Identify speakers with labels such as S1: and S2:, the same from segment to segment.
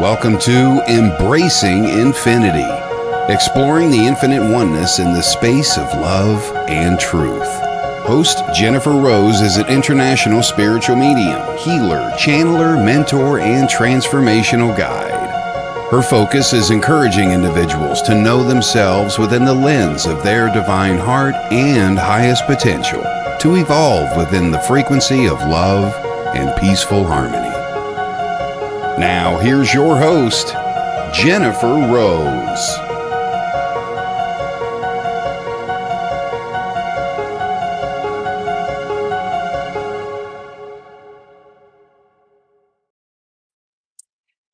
S1: Welcome to Embracing Infinity, exploring the infinite oneness in the space of love and truth. Host Jennifer Rose is an international spiritual medium, healer, channeler, mentor, and transformational guide. Her focus is encouraging individuals to know themselves within the lens of their divine heart and highest potential, to evolve within the frequency of love and peaceful harmony. Now, here's your host, Jennifer Rose.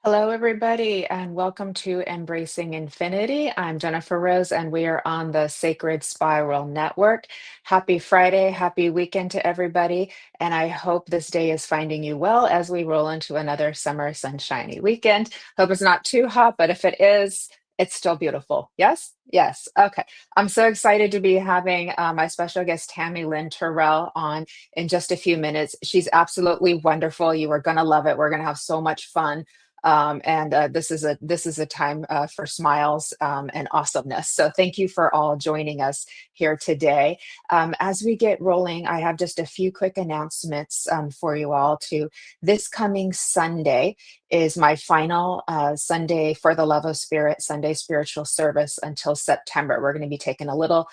S2: Hello, everybody, and welcome to Embracing Infinity. I'm Jennifer Rose, and we are on the Sacred Spiral Network. Happy Friday, happy weekend to everybody, and I hope this day is finding you well as we roll into another summer sunshiny weekend. Hope it's not too hot, but if it is, it's still beautiful. Yes? Yes. Okay. I'm so excited to be having my special guest, Tammy Terrell, on in just a few minutes. She's absolutely wonderful. You are going to love it. We're going to have so much fun and this is a time for smiles and awesomeness. So thank you for all joining us here today. As we get rolling, I have just a few quick announcements for you all. To this coming Sunday is my final Sunday for the Love of Spirit Sunday spiritual service until September. We're going to be taking a little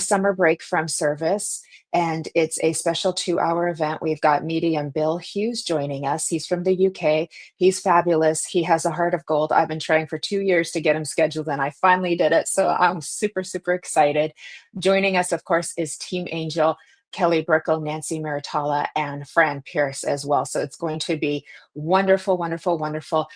S2: summer break from service, and it's a special 2-hour event. We've got medium Bill Hughes joining us. He's from the UK. He's fabulous. He has a heart of gold. I've been trying for 2 years to get him scheduled, and I finally did it. So I'm super, super excited. Joining us, of course, is Team Angel, Kelly Brickle, Nancy Maritala, and Fran Pierce as well. So it's going to be wonderful, wonderful, wonderful.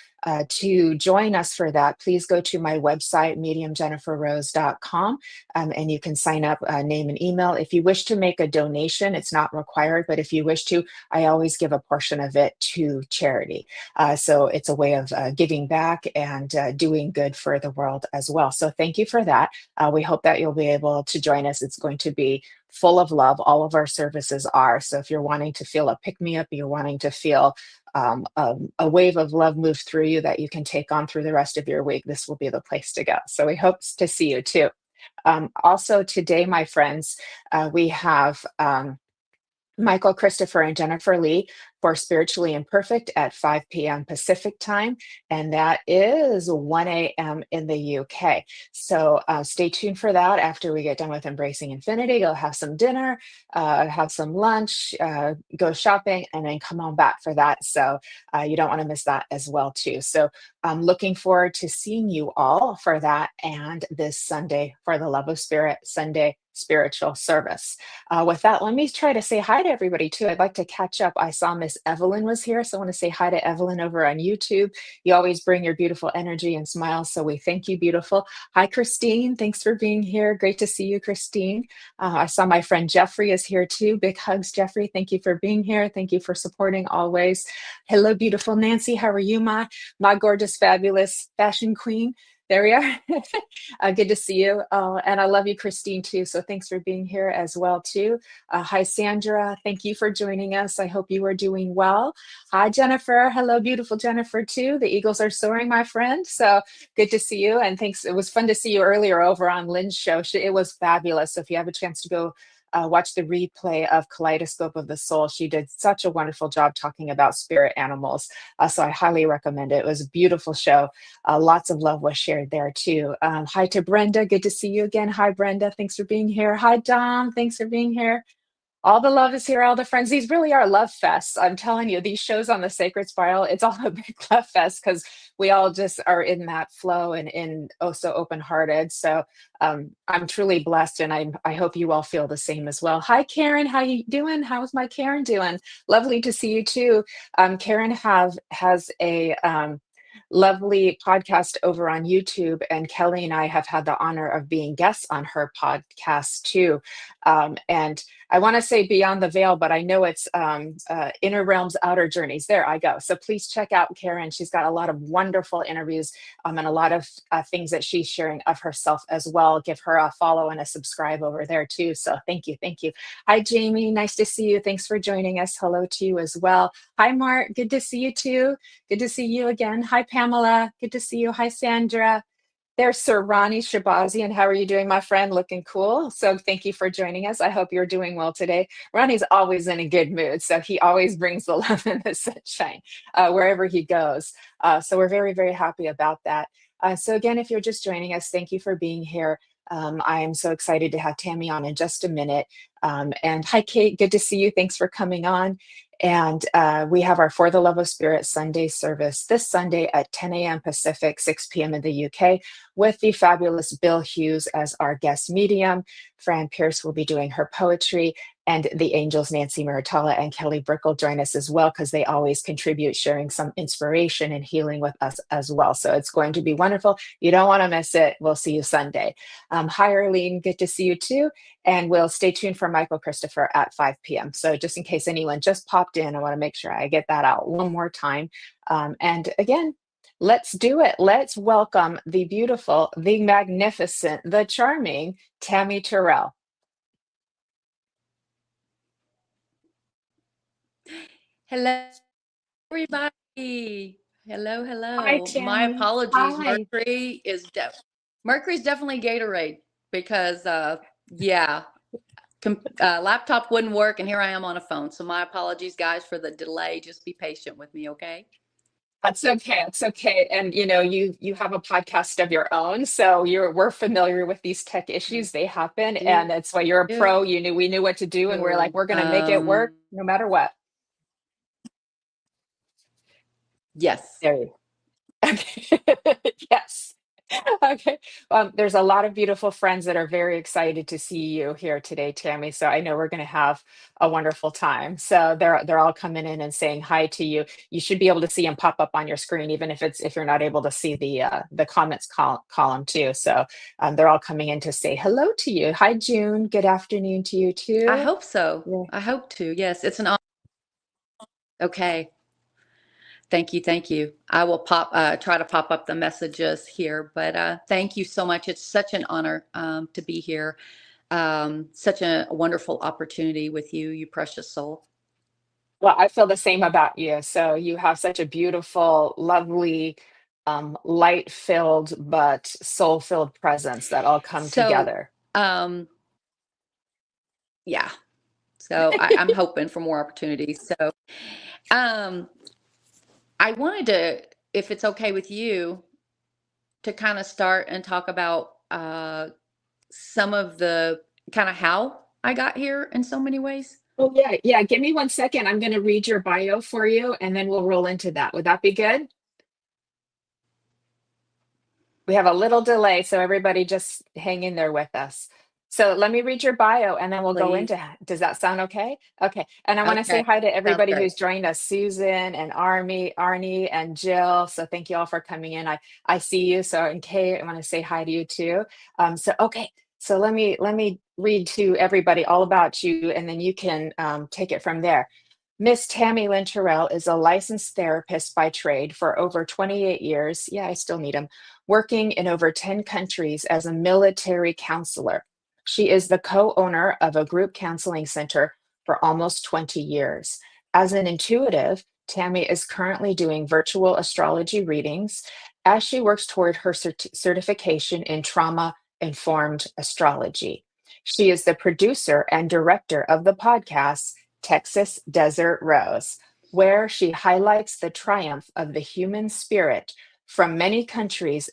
S2: To join us for that, please go to my website, mediumjenniferrose.com, and you can sign up, name and email. If you wish to make a donation, it's not required, but if you wish to, I always give a portion of it to charity. So it's a way of giving back and doing good for the world as well. So thank you for that. We hope that you'll be able to join us. It's going to be full of love. All of our services are. So if you're wanting to feel a pick-me-up, you're wanting to feel a wave of love move through you that you can take on through the rest of your week, this will be the place to go. So we hope to see you too. Also today, my friends, we have Michael Christopher and Jennifer Lee for Spiritually Imperfect at 5 p.m. Pacific time, and that is 1 a.m. in the UK. So stay tuned for that. After we get done with Embracing Infinity, you'll have some dinner, have some lunch, go shopping, and then come on back for that. So you don't want to miss that as well, too. So I'm looking forward to seeing you all for that and this Sunday for the Love of Spirit Sunday spiritual service. With that, let me try to say hi to everybody too. I'd like to catch up. I saw Miss Evelyn was here, so I want to say hi to Evelyn over on YouTube. You always bring your beautiful energy and smiles, so we thank you, beautiful. Hi, Christine. Thanks for being here. Great to see you, Christine. I saw my friend Jeffrey is here too. Big hugs, Jeffrey. Thank you for being here. Thank you for supporting always. Hello, beautiful Nancy. How are you, my gorgeous, fabulous fashion queen? There we are. Good to see you. And I love you, Christine, too. So thanks for being here as well, too. Hi, Sandra. Thank you for joining us. I hope you are doing well. Hi, Jennifer. Hello, beautiful Jennifer, too. The Eagles are soaring, my friend. So good to see you. And thanks. It was fun to see you earlier over on Lynn's show. It was fabulous. So if you have a chance to go watch the replay of Kaleidoscope of the Soul. She did such a wonderful job talking about spirit animals. So I highly recommend it. It was a beautiful show. Lots of love was shared there too. Hi to Brenda. Good to see you again. Hi, Brenda. Thanks for being here. Hi, Dom. Thanks for being here. All the love is here, all the friends. These really are love fests. I'm telling you, these shows on the Sacred Spiral, it's all a big love fest because we all just are in that flow and in oh so open-hearted. So I'm truly blessed, and I hope you all feel the same as well. Hi, Karen. How you doing? How's my Karen doing? Lovely to see you too. Karen has a lovely podcast over on YouTube, and Kelly and I have had the honor of being guests on her podcast too. And I want to say Beyond the Veil, but I know it's Inner Realms, Outer Journeys. There I go. So please check out Karen. She's got a lot of wonderful interviews and a lot of things that she's sharing of herself as well. Give her a follow and a subscribe over there too. So thank you. Thank you. Hi, Jamie. Nice to see you. Thanks for joining us. Hello to you as well. Hi, Mark. Good to see you too. Good to see you again. Hi, Pamela. Good to see you. Hi, Sandra. There's Sir Ronnie Shabazian. How are you doing, my friend? Looking cool. So thank you for joining us. I hope you're doing well today. Ronnie's always in a good mood, so he always brings the love and the sunshine wherever he goes. So we're very, very happy about that. So again, if you're just joining us, thank you for being here. I am so excited to have Tammy on in just a minute. And hi, Kate. Good to see you. Thanks for coming on. And we have our For the Love of Spirit Sunday service this Sunday at 10 a.m. Pacific, 6 p.m. in the UK, with the fabulous Bill Hughes as our guest medium. Fran Pierce will be doing her poetry, and the angels Nancy Maritala and Kelly Brick will join us as well, because they always contribute, sharing some inspiration and healing with us as well. So it's going to be wonderful. You don't want to miss it. We'll see you Sunday. Hi, Arlene. Good to see you too. And we'll stay tuned for Michael Christopher at 5 p.m. So just in case anyone just popped in, I want to make sure I get that out one more time. And again, let's do it. Let's welcome the beautiful, the magnificent, the charming Tammy Terrell.
S3: Hello, everybody. Hello,
S2: Hi,
S3: hello. My
S2: Tammy.
S3: apologies.
S2: Hi.
S3: Mercury's definitely Gatorade because yeah, laptop wouldn't work, and here I am on a phone. So my apologies, guys, for the delay. Just be patient with me, okay?
S2: That's okay. It's okay. And you have a podcast of your own, so we're familiar with these tech
S3: I
S2: issues. They happen, and
S3: do.
S2: that's why you're a pro. We knew what to do, and we're like, we're gonna make it work no matter what.
S3: Yes.
S2: There you go. Okay. Yes. Okay. There's a lot of beautiful friends that are very excited to see you here today, Tammy. So I know we're going to have a wonderful time. So they're all coming in and saying hi to you. You should be able to see them pop up on your screen, even if you're not able to see the comments column too. So they're all coming in to say hello to you. Hi, June. Good afternoon to you
S3: I
S2: too.
S3: hope so.
S2: Yeah.
S3: I hope to. Yes, it's an honor. Okay. Thank you. Thank you. I will try to pop up the messages here, but thank you so much. It's such an honor to be here. Such a wonderful opportunity with you, you precious soul.
S2: Well, I feel the same about you. So you have such a beautiful, lovely, light-filled but soul-filled presence that all come
S3: So,
S2: together.
S3: um, yeah. So I'm hoping for more opportunities. So, um, I wanted to, if it's okay with you, to kind of start and talk about some of the kind of how I got here in so many ways.
S2: Oh, yeah, yeah. Give me 1 second. I'm going to read your bio for you, and then we'll roll into that. Would that be good? We have a little delay, so everybody just hang in there with us. So let me read your bio and then we'll go
S3: Please.
S2: into, does that sound okay? Okay. And I want to say
S3: Okay.
S2: hi to
S3: Sounds
S2: everybody
S3: great.
S2: who's joined us, Susan and Arnie and Jill. So thank you all for coming in. I see you. So and Kay, I want to say hi to you too. So okay. So let me read to everybody all about you, and then you can take it from there. Miss Tammy Lynn Terrell is a licensed therapist by trade for over 28 years. Yeah, I still need them. Working in over 10 countries as a military counselor. She is the co owner of a group counseling center for almost 20 years. As an intuitive, Tammy is currently doing virtual astrology readings as she works toward her certification in trauma informed astrology. She is the producer and director of the podcast Texas Desert Rose, where she highlights the triumph of the human spirit from many countries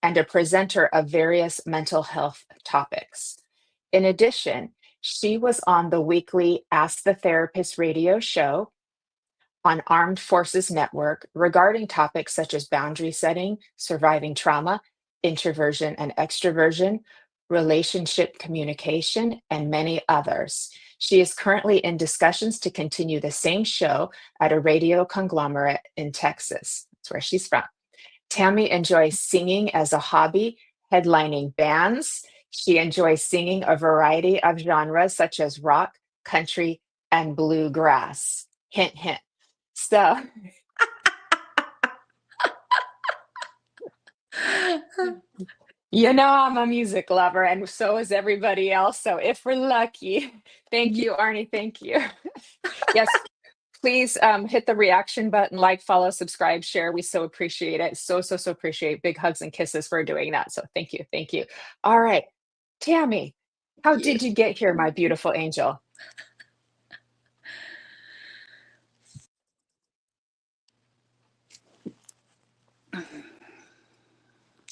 S2: and a presenter of various mental health topics. In addition, she was on the weekly Ask the Therapist radio show on Armed Forces Network regarding topics such as boundary setting, surviving trauma, introversion and extroversion, relationship communication, and many others. She is currently in discussions to continue the same show at a radio conglomerate in Texas. That's where she's from. Tammy enjoys singing as a hobby, headlining bands. She enjoys singing a variety of genres such as rock, country, and bluegrass. Hint, hint. So, I'm a music lover, and so is everybody else. So, if we're lucky, thank
S3: Yeah.
S2: you, Arnie. Thank you. Yes, please hit the reaction button, like, follow, subscribe, share. We so appreciate it. So, so, so appreciate. Big hugs and kisses for doing that. So, thank you. Thank you. All right. Tammy, how
S3: You.
S2: did you get here, my beautiful angel?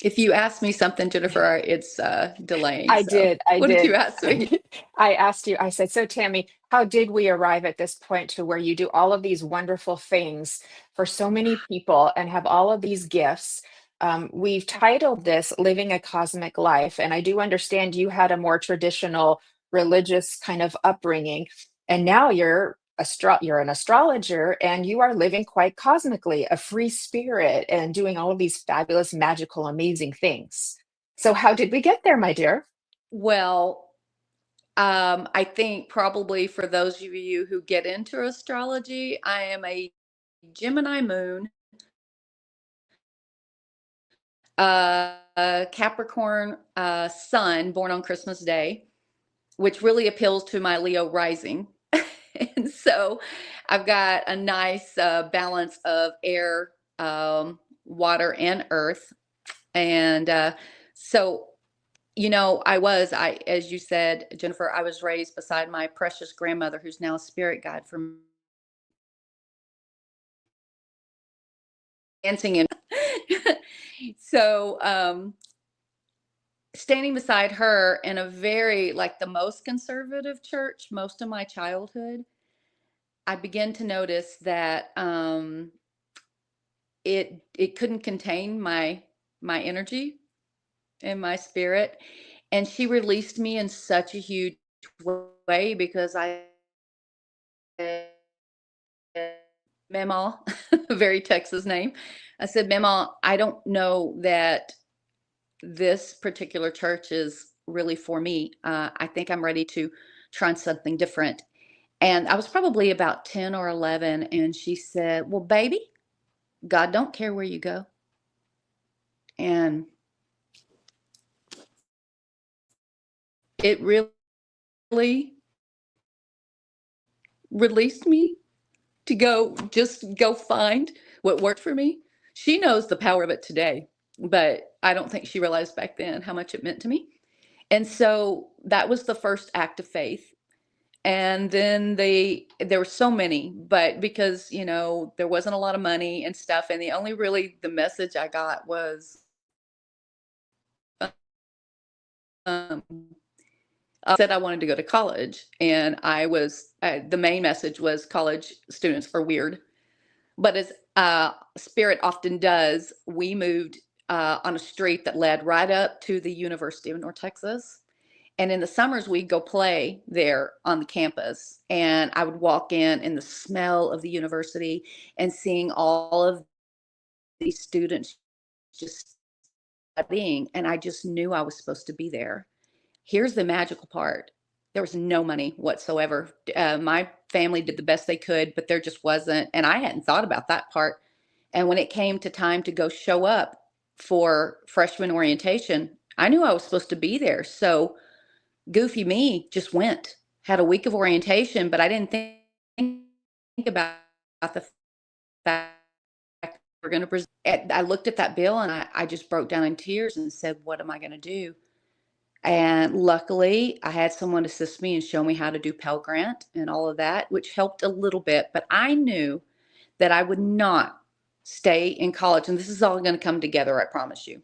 S3: If you ask me something, Jennifer, it's delaying.
S2: I
S3: So,
S2: did. I
S3: what did you
S2: did.
S3: ask me?
S2: I asked you, I said, so Tammy, how did we arrive at this point to where you do all of these wonderful things for so many people and have all of these gifts? We've titled this Living a Cosmic Life. And I do understand you had a more traditional religious kind of upbringing. And now you're an astrologer and you are living quite cosmically, a free spirit, and doing all of these fabulous, magical, amazing things. So how did we get there, my dear?
S3: Well, I think probably for those of you who get into astrology, I am a Gemini moon, Capricorn sun born on Christmas Day, which really appeals to my Leo rising. And so I've got a nice balance of air, water, and earth. And so, as you said, Jennifer, I was raised beside my precious grandmother, who's now a spirit guide for me, dancing in. So, standing beside her in a very, like, the most conservative church most of my childhood, I began to notice that it couldn't contain my energy and my spirit, and she released me in such a huge way because I said, Mama, very Texas name. I said, Mama, I don't know that this particular church is really for me. I think I'm ready to try something different. And I was probably about 10 or 11. And she said, well, baby, God don't care where you go. And it really released me to just go find what worked for me. She knows the power of it today, but I don't think she realized back then how much it meant to me. And so that was the first act of faith. And then there were so many, but because, there wasn't a lot of money and stuff. And the message I got was, um, I said I wanted to go to college. And the main message was college students are weird. But as Spirit often does, we moved on a street that led right up to the University of North Texas. And in the summers, we'd go play there on the campus. And I would walk in the smell of the university and seeing all of these students just studying. And I just knew I was supposed to be there. Here's the magical part. There was no money whatsoever. My family did the best they could, but there just wasn't. And I hadn't thought about that part. And when it came to time to go show up for freshman orientation, I knew I was supposed to be there. So goofy me just went, had a week of orientation, but I didn't think about the fact we're going to present. I looked at that bill and I just broke down in tears and said, what am I going to do? And luckily, I had someone assist me and show me how to do Pell Grant and all of that, which helped a little bit. But I knew that I would not stay in college. And this is all going to come together, I promise you.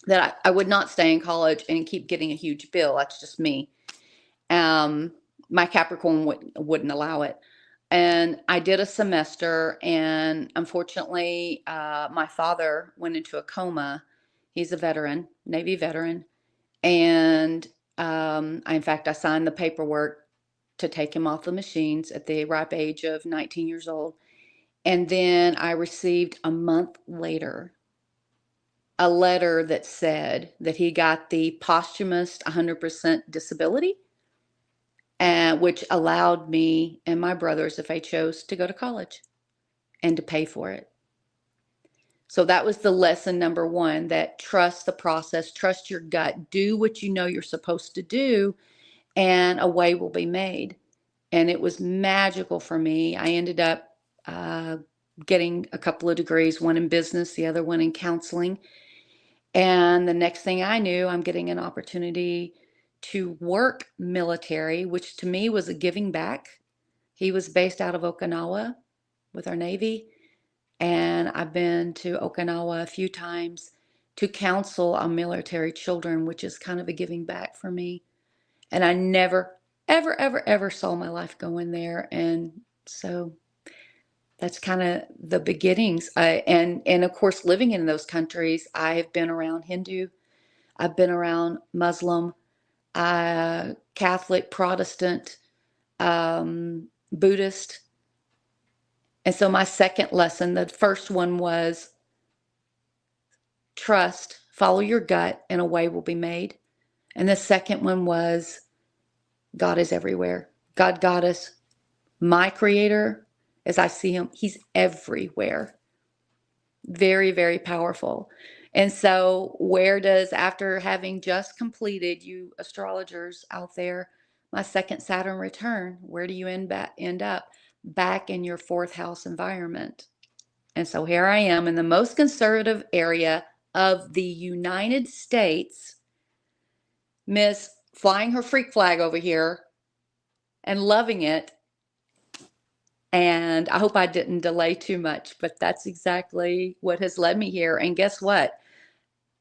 S3: That I would not stay in college and keep getting a huge bill. That's just me. My Capricorn wouldn't allow it. And I did a semester, and unfortunately, my father went into a coma. He's a veteran, Navy veteran. And in fact, I signed the paperwork to take him off the machines at the ripe age of 19 years old. And then I received a month later a letter that said that he got the posthumous 100% disability. and which allowed me and my brothers, if I chose, to go to college and to pay for it. So that was the lesson number one, that trust the process, trust your gut, do what you know you're supposed to do, and a way will be made. And it was magical for me. I ended up getting a couple of degrees, one in business, the other one in counseling. And the next thing I knew, I'm getting an opportunity to work military, which to me was a giving back. He was based out of Okinawa with our Navy. And I've been to Okinawa a few times to counsel on military children, which is kind of a giving back for me. And I never, ever, ever, ever saw my life going there. And so that's kind of the beginnings. And of course, living in those countries, I have been around Hindu, I've been around Muslim, Catholic, Protestant, Buddhist. And so my second lesson, the first one was trust, follow your gut, and a way will be made. And the second one was God is everywhere. God got us. My creator, as I see him, he's everywhere. Very, very powerful. And so where does, after having just completed, you astrologers out there, my second Saturn return, where do you end up? Back in your fourth house environment. And so here I am in the most conservative area of the United States, Miss flying her freak flag over here and loving it. And I hope I didn't delay too much, but that's exactly what has led me here. And guess what?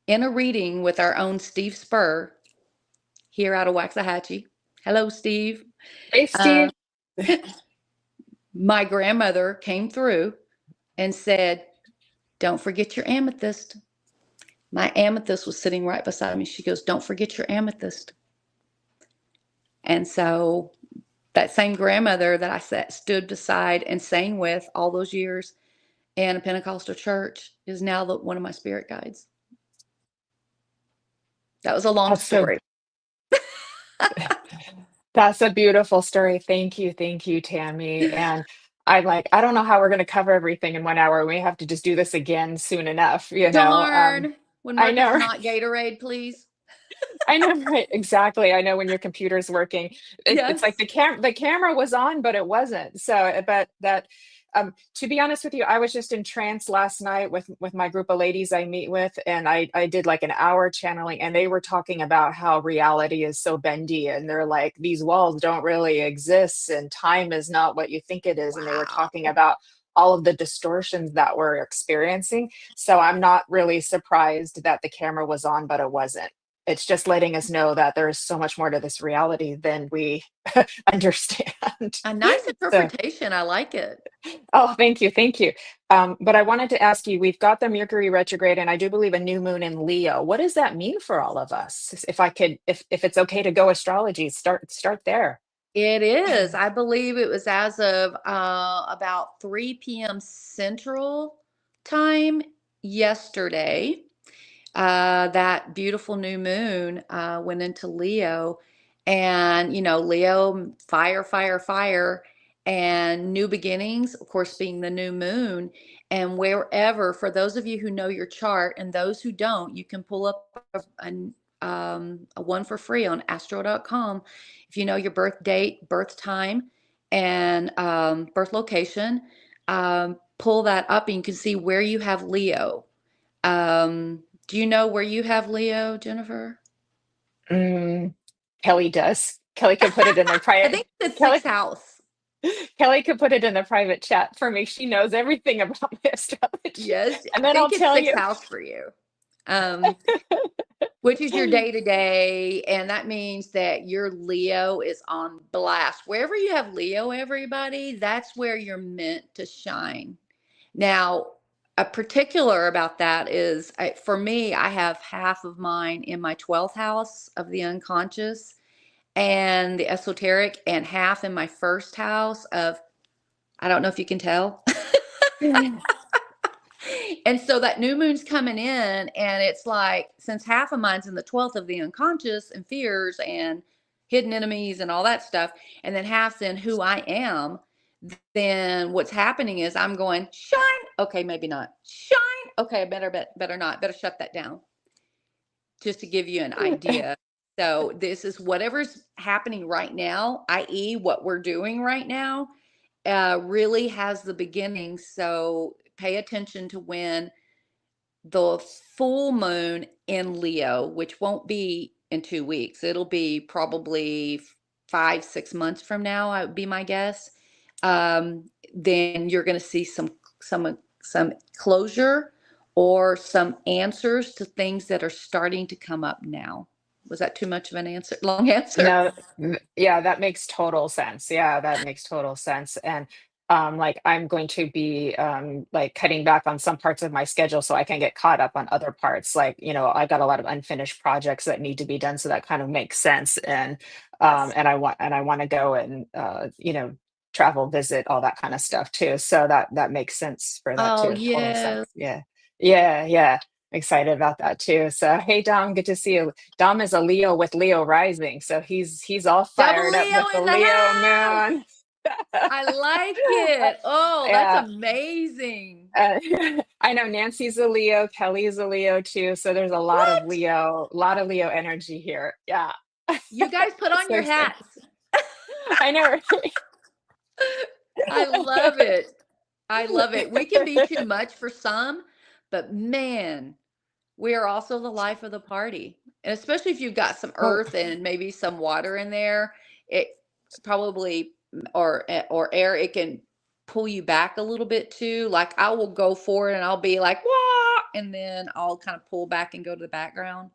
S3: In a reading with our own Steve Spur here out of Waxahachie. Hello, Steve.
S2: Hey, Steve.
S3: My grandmother came through and said, don't forget your amethyst. My amethyst was sitting right beside me. She goes, don't forget your amethyst. And so that same grandmother that I stood beside and sang with all those years in a Pentecostal church is now one of my spirit guides. That was a long story.
S2: That's a beautiful story. Thank you, Tammy. And I don't know how we're going to cover everything in 1 hour. We have to just do this again soon enough, you know.
S3: Darn. When
S2: I know,
S3: Marcus
S2: right?
S3: not Gatorade, please.
S2: I know, right? Exactly. I know when your computer's working, it's like
S3: Yes.
S2: the camera was on, but it wasn't. So, but that, to be honest with you, I was just in trance last night with my group of ladies I meet with, and I did like an hour channeling, and they were talking about how reality is so bendy, and they're like, these walls don't really exist, and time is not what you think it is, and they were
S3: Wow.
S2: talking about all of the distortions that we're experiencing. So I'm not really surprised that the camera was on, but it wasn't. It's just letting us know that there is so much more to this reality than we understand.
S3: A nice
S2: So,
S3: interpretation. I like it.
S2: oh, thank you. But I wanted to ask you, we've got the Mercury retrograde, and I do believe a new moon in Leo. What does that mean for all of us? If it's okay to go astrology, start there.
S3: It is. I believe it was as of about 3 p.m. Central Time yesterday. That beautiful new moon went into Leo. And, Leo, fire, fire, fire, and new beginnings, of course, being the new moon. And wherever, for those of you who know your chart and those who don't, you can pull up a one for free on astro.com. If you know your birth date, birth time, and birth location, pull that up and you can see where you have Leo. Do you know where you have Leo, Jennifer?
S2: Kelly does. Kelly could put it in the
S3: I
S2: private.
S3: think it's
S2: Kelly,
S3: sixth house.
S2: Kelly could put it in the private chat for me. She knows everything about my astrology.
S3: Yes,
S2: And
S3: I
S2: then I'll
S3: think it's
S2: tell
S3: sixth
S2: you.
S3: house for you. Which is your day to day. And that means that your Leo is on blast. Wherever you have Leo, everybody, that's where you're meant to shine. Now, a particular about that is for me, I have half of mine in my 12th house of the unconscious and the esoteric, and half in my first house of, I don't know if you can tell. And so that new moon's coming in, and it's like, since half of mine's in the 12th of the unconscious and fears and hidden enemies and all that stuff, and then half's in who I am, then what's happening is I'm going, shine. Okay, maybe not. Shine. Okay, better not. Better shut that down. Just to give you an idea. So this is whatever's happening right now, i.e. what we're doing right now, really has the beginning. So pay attention to when the full moon in Leo, which won't be in 2 weeks. It'll be probably 5-6 months from now, I would be my guess. Then you're going to see some closure or some answers to things that are starting to come up now. Was that too much of an answer? Long answer?
S2: No, yeah, that makes total sense. Yeah, that makes total sense. And like I'm going to be like cutting back on some parts of my schedule so I can get caught up on other parts. Like, I've got a lot of unfinished projects that need to be done, so that kind of makes sense.
S3: Yes.
S2: And I want to go and travel, visit, all that kind of stuff too. So that makes sense for that
S3: Oh,
S2: too. Total sense.
S3: yes.
S2: Yeah. Yeah, yeah. Excited about that too. So hey Dom, good to see you. Dom is a Leo with Leo rising, so he's all
S3: Double
S2: fired up
S3: Leo
S2: with the
S3: in the
S2: Leo
S3: house.
S2: moon.
S3: I like it. Oh, that's
S2: Yeah,
S3: amazing.
S2: I know Nancy's a Leo, Kelly's a Leo too. So there's a
S3: What?
S2: lot of Leo energy here. Yeah,
S3: You guys put on
S2: so
S3: your
S2: excited.
S3: hats.
S2: I know.
S3: I love it. I love it. We can be too much for some, but man, we are also the life of the party. And especially if you've got some
S2: Oh,
S3: earth and maybe some water in there, it probably or air, it can pull you back a little bit too. Like I will go forward and I'll be like, "Wah!" and then I'll kind of pull back and go to the background.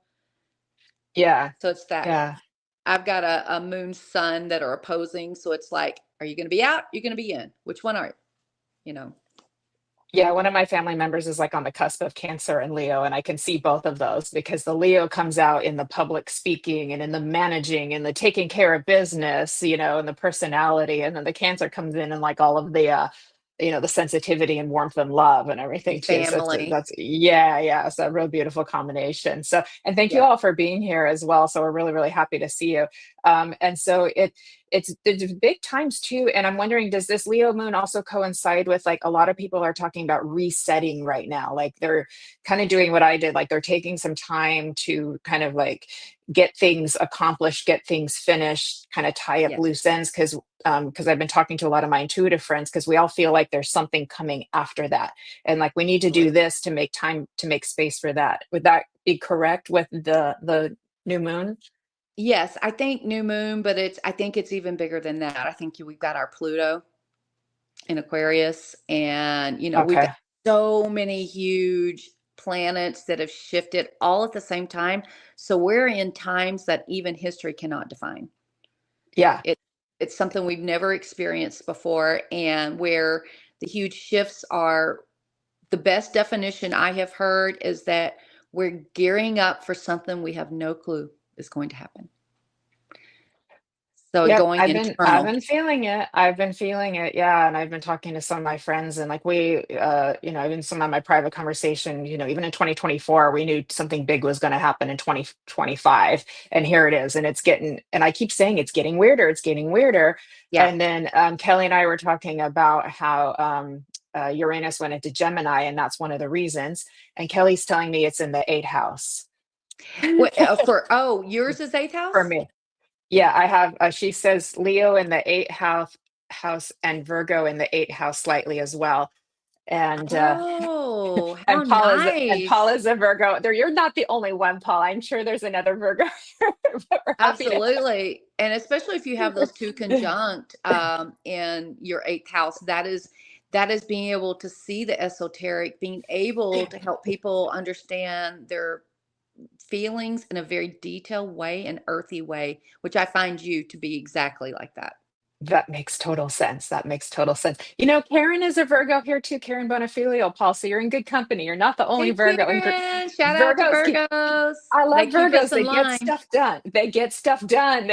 S2: yeah,
S3: So it's that
S2: yeah.
S3: I've got a moon sun that are opposing. So it's like, are you going to be out? You're going to be in. Which one are you? You know?
S2: Yeah, one of my family members is like on the cusp of Cancer and Leo, and I can see both of those because the Leo comes out in the public speaking and in the managing and the taking care of business, and the personality, and then the Cancer comes in and like all of the sensitivity and warmth and love and
S3: The
S2: everything too. So
S3: family.
S2: that's yeah, yeah. So a real beautiful combination. So and thank you
S3: Yeah.
S2: all for being here as well. So we're really, really happy to see you. And so it's big times too. And I'm wondering, does this Leo moon also coincide with like a lot of people are talking about resetting right now? Like they're kind of doing what I did, like they're taking some time to kind of like get things accomplished, get things finished, kind of tie up
S3: Yeah.
S2: loose ends. Because I've been talking to a lot of my intuitive friends, because we all feel like there's something coming after that. And like we need to do this to make time to make space for that. Would that be correct with the new moon?
S3: Yes, I think new moon, but I think it's even bigger than that. I think we've got our Pluto in Aquarius, and we've got
S2: Okay.
S3: so many huge planets that have shifted all at the same time. So we're in times that even history cannot define.
S2: Yeah.
S3: It it's something we've never experienced before, and where the huge shifts are, the best definition I have heard is that we're gearing up for something we have no clue is going to happen. So
S2: Yep,
S3: going
S2: I've
S3: internal.
S2: been feeling it. I've been feeling it. Yeah, and I've been talking to some of my friends, and like even some of my private conversation, even in 2024, we knew something big was going to happen in 2025, and here it is, and I keep saying it's getting weirder, it's getting weirder.
S3: Yeah.
S2: And then Kelly and I were talking about how Uranus went into Gemini, and that's one of the reasons. And Kelly's telling me it's in the eighth house
S3: Yours is eighth
S2: for
S3: house?
S2: me. Yeah, I have. She says Leo in the eighth house and Virgo in the eighth house slightly as well. And
S3: Oh, how
S2: and
S3: nice.
S2: Paula's a Virgo. You're not the only one, Paul. I'm sure there's another Virgo. But we're happy to.
S3: Absolutely. And especially if you have those two conjunct in your eighth house, that is being able to see the esoteric, being able to help people understand their feelings in a very detailed way, an earthy way, which I find you to be exactly like that.
S2: That makes total sense. That makes total sense. Karen is a Virgo here too. Karen Bonafilio, Paul. So you're in good company. You're not the only
S3: Hey,
S2: Virgo. And
S3: Karen, shout out to
S2: Virgos
S3: Virgos.
S2: I
S3: They
S2: love
S3: keep us
S2: Virgos.
S3: in
S2: They get
S3: line.
S2: stuff done. They get stuff done.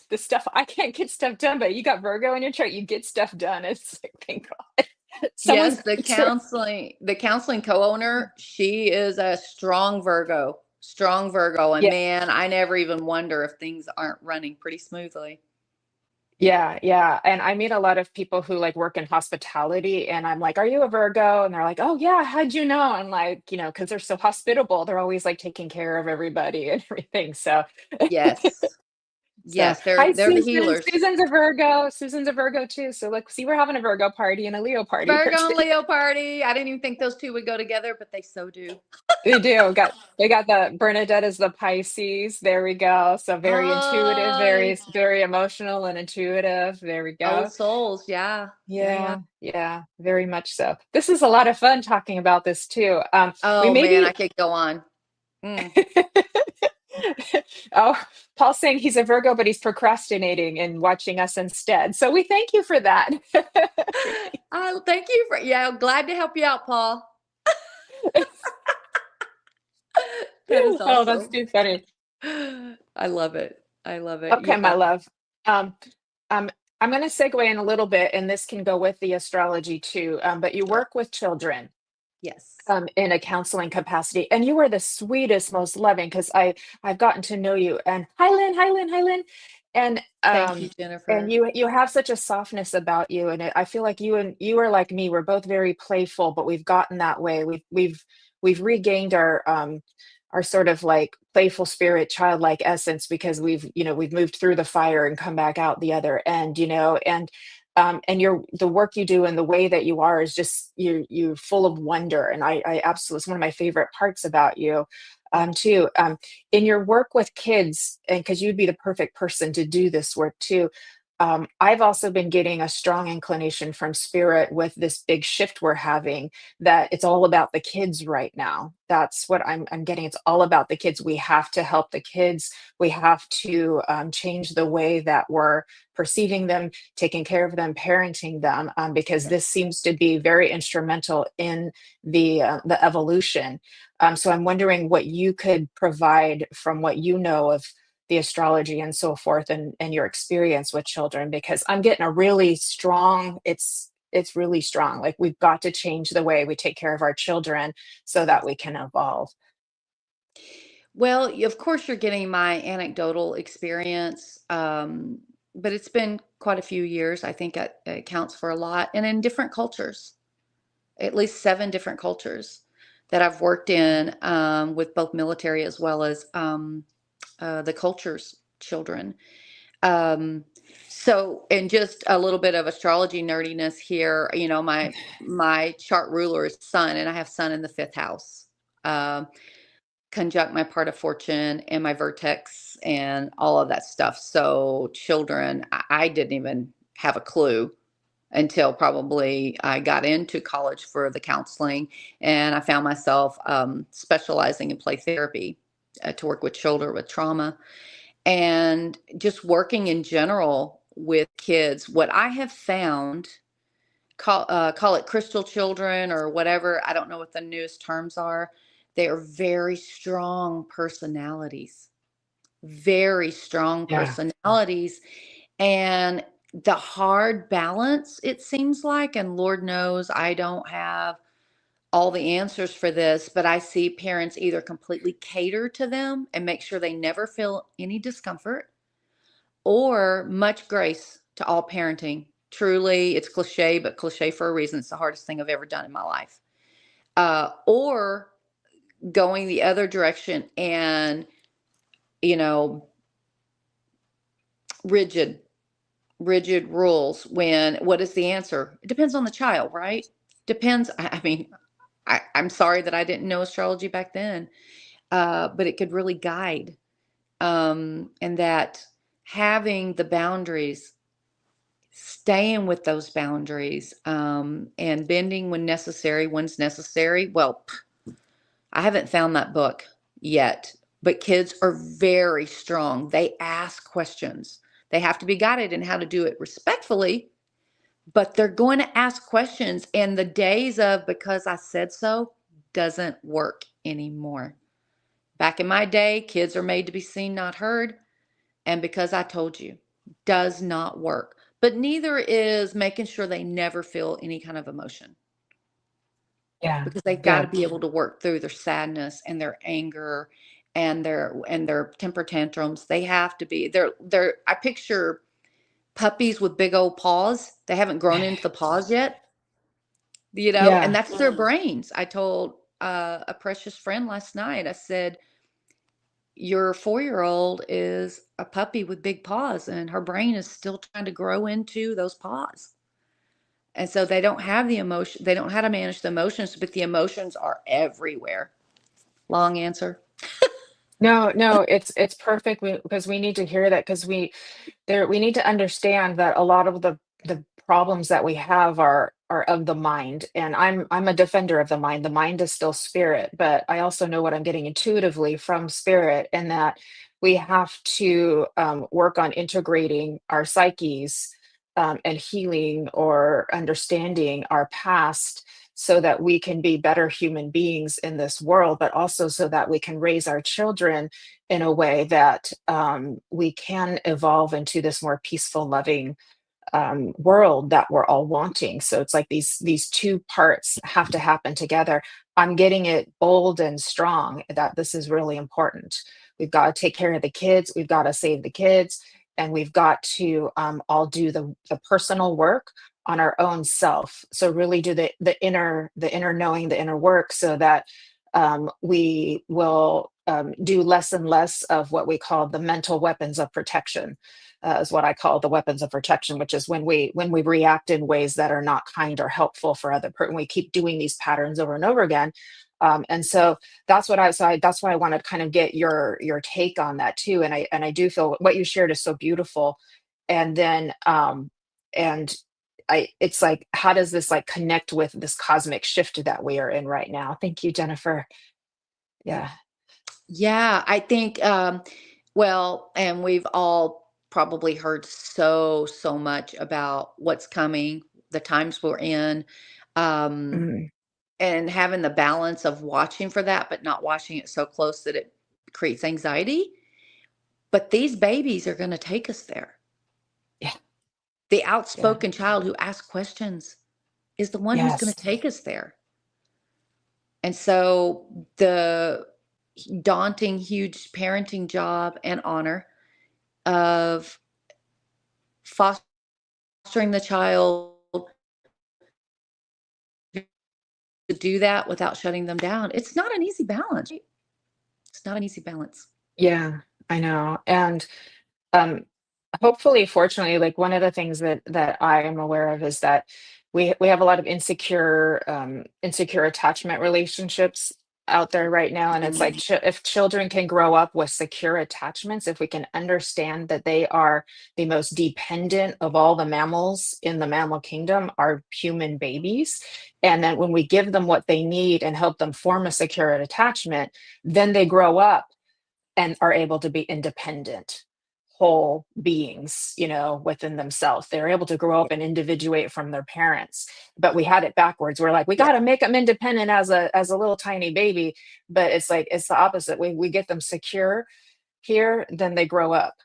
S2: The stuff I can't get stuff done, but you got Virgo in your chart, you get stuff done. It's like, thank God. Someone's
S3: Yes,
S2: going to.
S3: the counseling co-owner, she is a strong Virgo. Strong Virgo. And
S2: Yeah.
S3: man, I never even wonder if things aren't running pretty smoothly.
S2: Yeah, yeah. And I meet a lot of people who like work in hospitality, and I'm like, "Are you a Virgo?" And they're like, "Oh yeah, how'd you know?" I'm like, because they're so hospitable, they're always like taking care of everybody and everything. So
S3: Yes.
S2: so
S3: Yes,
S2: hi
S3: they're the
S2: Susan.
S3: healers.
S2: Susan's a Virgo. Susan's a Virgo too. So look, see, we're having a Virgo party and a Leo party here
S3: Virgo and
S2: today.
S3: Leo party. I didn't even think those two would go together, but they so do.
S2: They do. They got the Bernadette is the Pisces. There we go. So very intuitive,
S3: Oh,
S2: very emotional and intuitive. There we
S3: old
S2: go.
S3: souls. Yeah. Yeah. Yeah.
S2: Yeah, yeah, very much so. This is a lot of fun talking about this too. We
S3: Oh man, I
S2: maybe
S3: could go on. Mm.
S2: oh, Paul's saying he's a Virgo, but he's procrastinating and watching us instead. So we thank you for that.
S3: Thank you for, yeah, glad to help you out, Paul. That is
S2: Oh, that's
S3: awesome.
S2: too funny.
S3: I love it. I love it.
S2: Okay, my
S3: Yeah.
S2: love. Um, um, I'm going to segue in a little bit, and this can go with the astrology too. But you
S3: Sure.
S2: work with children.
S3: Yes.
S2: In a counseling capacity, and you are the sweetest, most loving, because I've gotten to know you. And hi Lynn, hi Lynn, hi Lynn. and
S3: Thank you,
S2: um and
S3: Jennifer.
S2: you have such a softness about you, and I feel like you are like me. We're both very playful, but we've gotten that way. We've regained our sort of like playful spirit, childlike essence, because we've moved through the fire and come back out the other end, and the work you do and the way that you are is just you're full of wonder. And I absolutely, it's one of my favorite parts about you. Too, in your work with kids, and because you'd be the perfect person to do this work too. I've also been getting a strong inclination from spirit with this big shift we're having, that it's all about the kids right now. That's what I'm getting. It's all about the kids. We have to help the kids. We have to change the way that we're perceiving them, taking care of them, parenting them, because
S3: Yes.
S2: this seems to be very instrumental in the evolution. So I'm wondering what you could provide from what you know of the astrology and so forth, and your experience with children, because I'm getting a really strong, it's really strong. Like, we've got to change the way we take care of our children so that
S3: Yes.
S2: we can evolve.
S3: Well, of course, you're getting my anecdotal experience, but it's been quite a few years. I think it counts for a lot, and in different cultures, at least 7 different cultures that I've worked in, with both military as well as the culture's children. Um, so, and just a little bit of astrology nerdiness here. My chart ruler is Sun, and I have Sun in the 5th house. Um, Conjunct my part of fortune and my vertex and all of that stuff. So, children, I didn't even have a clue until probably I got into college for the counseling, and I found myself specializing in play therapy to work with children with trauma, and just working in general with kids. What I have found, call it crystal children or whatever. I don't know what the newest terms are. They are very strong personalities, very strong
S2: Yeah.
S3: personalities, and the hard balance, it seems like, and Lord knows I don't have all the answers for this, but I see parents either completely cater to them and make sure they never feel any discomfort, or much grace to all parenting. Truly, it's cliche, but cliche for a reason. It's the hardest thing I've ever done in my life. Or going the other direction and, you know, rigid, rigid rules. When what is the answer? It depends on the child, right? Depends. I mean, I'm sorry that I didn't know astrology back then, but it could really guide. And that having the boundaries, staying with those boundaries, and bending when necessary, when's necessary. Well, I haven't found that book yet, but kids are very strong. They ask questions. They have to be guided in how to do it respectfully, but they're going to ask questions. And the days of because I said so doesn't work anymore. Back in my day, kids are made to be seen, not heard. And because I told you does not work. But neither is making sure they never feel any kind of emotion,
S2: Yeah.
S3: because they've got
S2: Yeah.
S3: to be able to work through their sadness and their anger and their temper tantrums. They have to be. I picture puppies with big old paws. They haven't grown into the paws yet, and
S2: Yeah.
S3: that's their brains. I told a precious friend last night, I said, your 4-year-old is a puppy with big paws, and her brain is still trying to grow into those paws. And so they don't have the emotion, they don't know how to manage the emotions, but the emotions are everywhere. Long answer.
S2: No, it's perfect because we need to hear that because we need to understand that a lot of the problems that we have are of the mind, and I'm a defender of the mind. The mind is still spirit, but I also know what I'm getting intuitively from spirit, and that we have to work on integrating our psyches, and healing or understanding our past so that we can be better human beings in this world, but also so that we can raise our children in a way that we can evolve into this more peaceful, loving world that we're all wanting. So it's like these two parts have to happen together. I'm getting it bold and strong that this is really important. We've got to take care of the kids. We've got to save the kids, and we've got to all do the personal work on our own self. So really do the inner knowing, the inner work, so that we will do less and less of what we call the mental weapons of protection, is what I call the weapons of protection, which is when we react in ways that are not kind or helpful for other person. We keep doing these patterns over and over again, and so that's why I wanted to kind of get your take on that too. And I do feel what you shared is so beautiful, and then and it's like, how does this like connect with this cosmic shift that we are in right now? Thank you, Jennifer. Yeah.
S3: Yeah, I think, well, and we've all probably heard so much about what's coming, the times we're in, um,
S2: Mm,
S3: and having the balance of watching for that, but not watching it so close that it creates anxiety. But these babies are going to take us there.
S2: yeah.
S3: The
S2: Yeah.
S3: outspoken child who asks questions is the one who's going
S2: Yes.
S3: to take us there. And so the daunting, huge parenting job and honor of fostering the child to do that without shutting them down. It's not an easy balance. It's not an easy balance.
S2: Yeah, I know. And um hopefully, fortunately, like one of the things that I am aware of is that we have a lot of insecure attachment relationships out there right now. And it's like,
S3: Mhm.
S2: if children can grow up with secure attachments, if we can understand that they are the most dependent of all the mammals in the mammal kingdom are human babies, and that when we give them what they need and help them form a secure attachment, then they grow up and are able to be independent whole beings, within themselves. They're able to grow up and individuate from their parents. But we had it backwards. We're like, we
S3: Yeah.
S2: got to make them independent as a little tiny baby. But it's like, it's the opposite. We get them secure here, then they grow up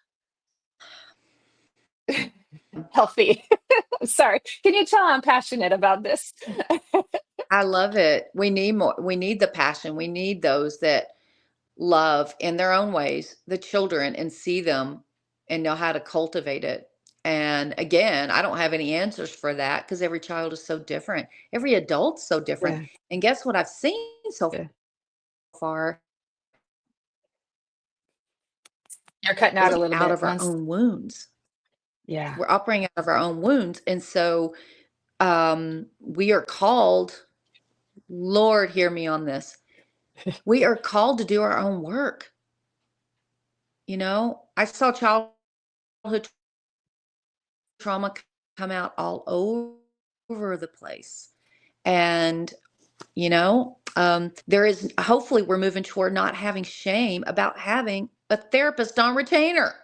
S2: healthy. Sorry, can you tell I'm passionate about this?
S3: I love it. We need more. We need the passion. We need those that love in their own ways the children and see them and know how to cultivate it. And again, I don't have any answers for that because every child is so different. Every adult's so different.
S2: Yeah,
S3: And guess what I've seen so
S2: yeah.
S3: far
S2: You're cutting out
S3: is
S2: a little
S3: out
S2: bit
S3: of our
S2: once.
S3: own wounds.
S2: Yeah.
S3: We're operating out of our own wounds. And so we are called, Lord, hear me on this. We are called to do our own work. I saw childhood trauma come out all over the place. And, there is, hopefully, we're moving toward not having shame about having a therapist on retainer.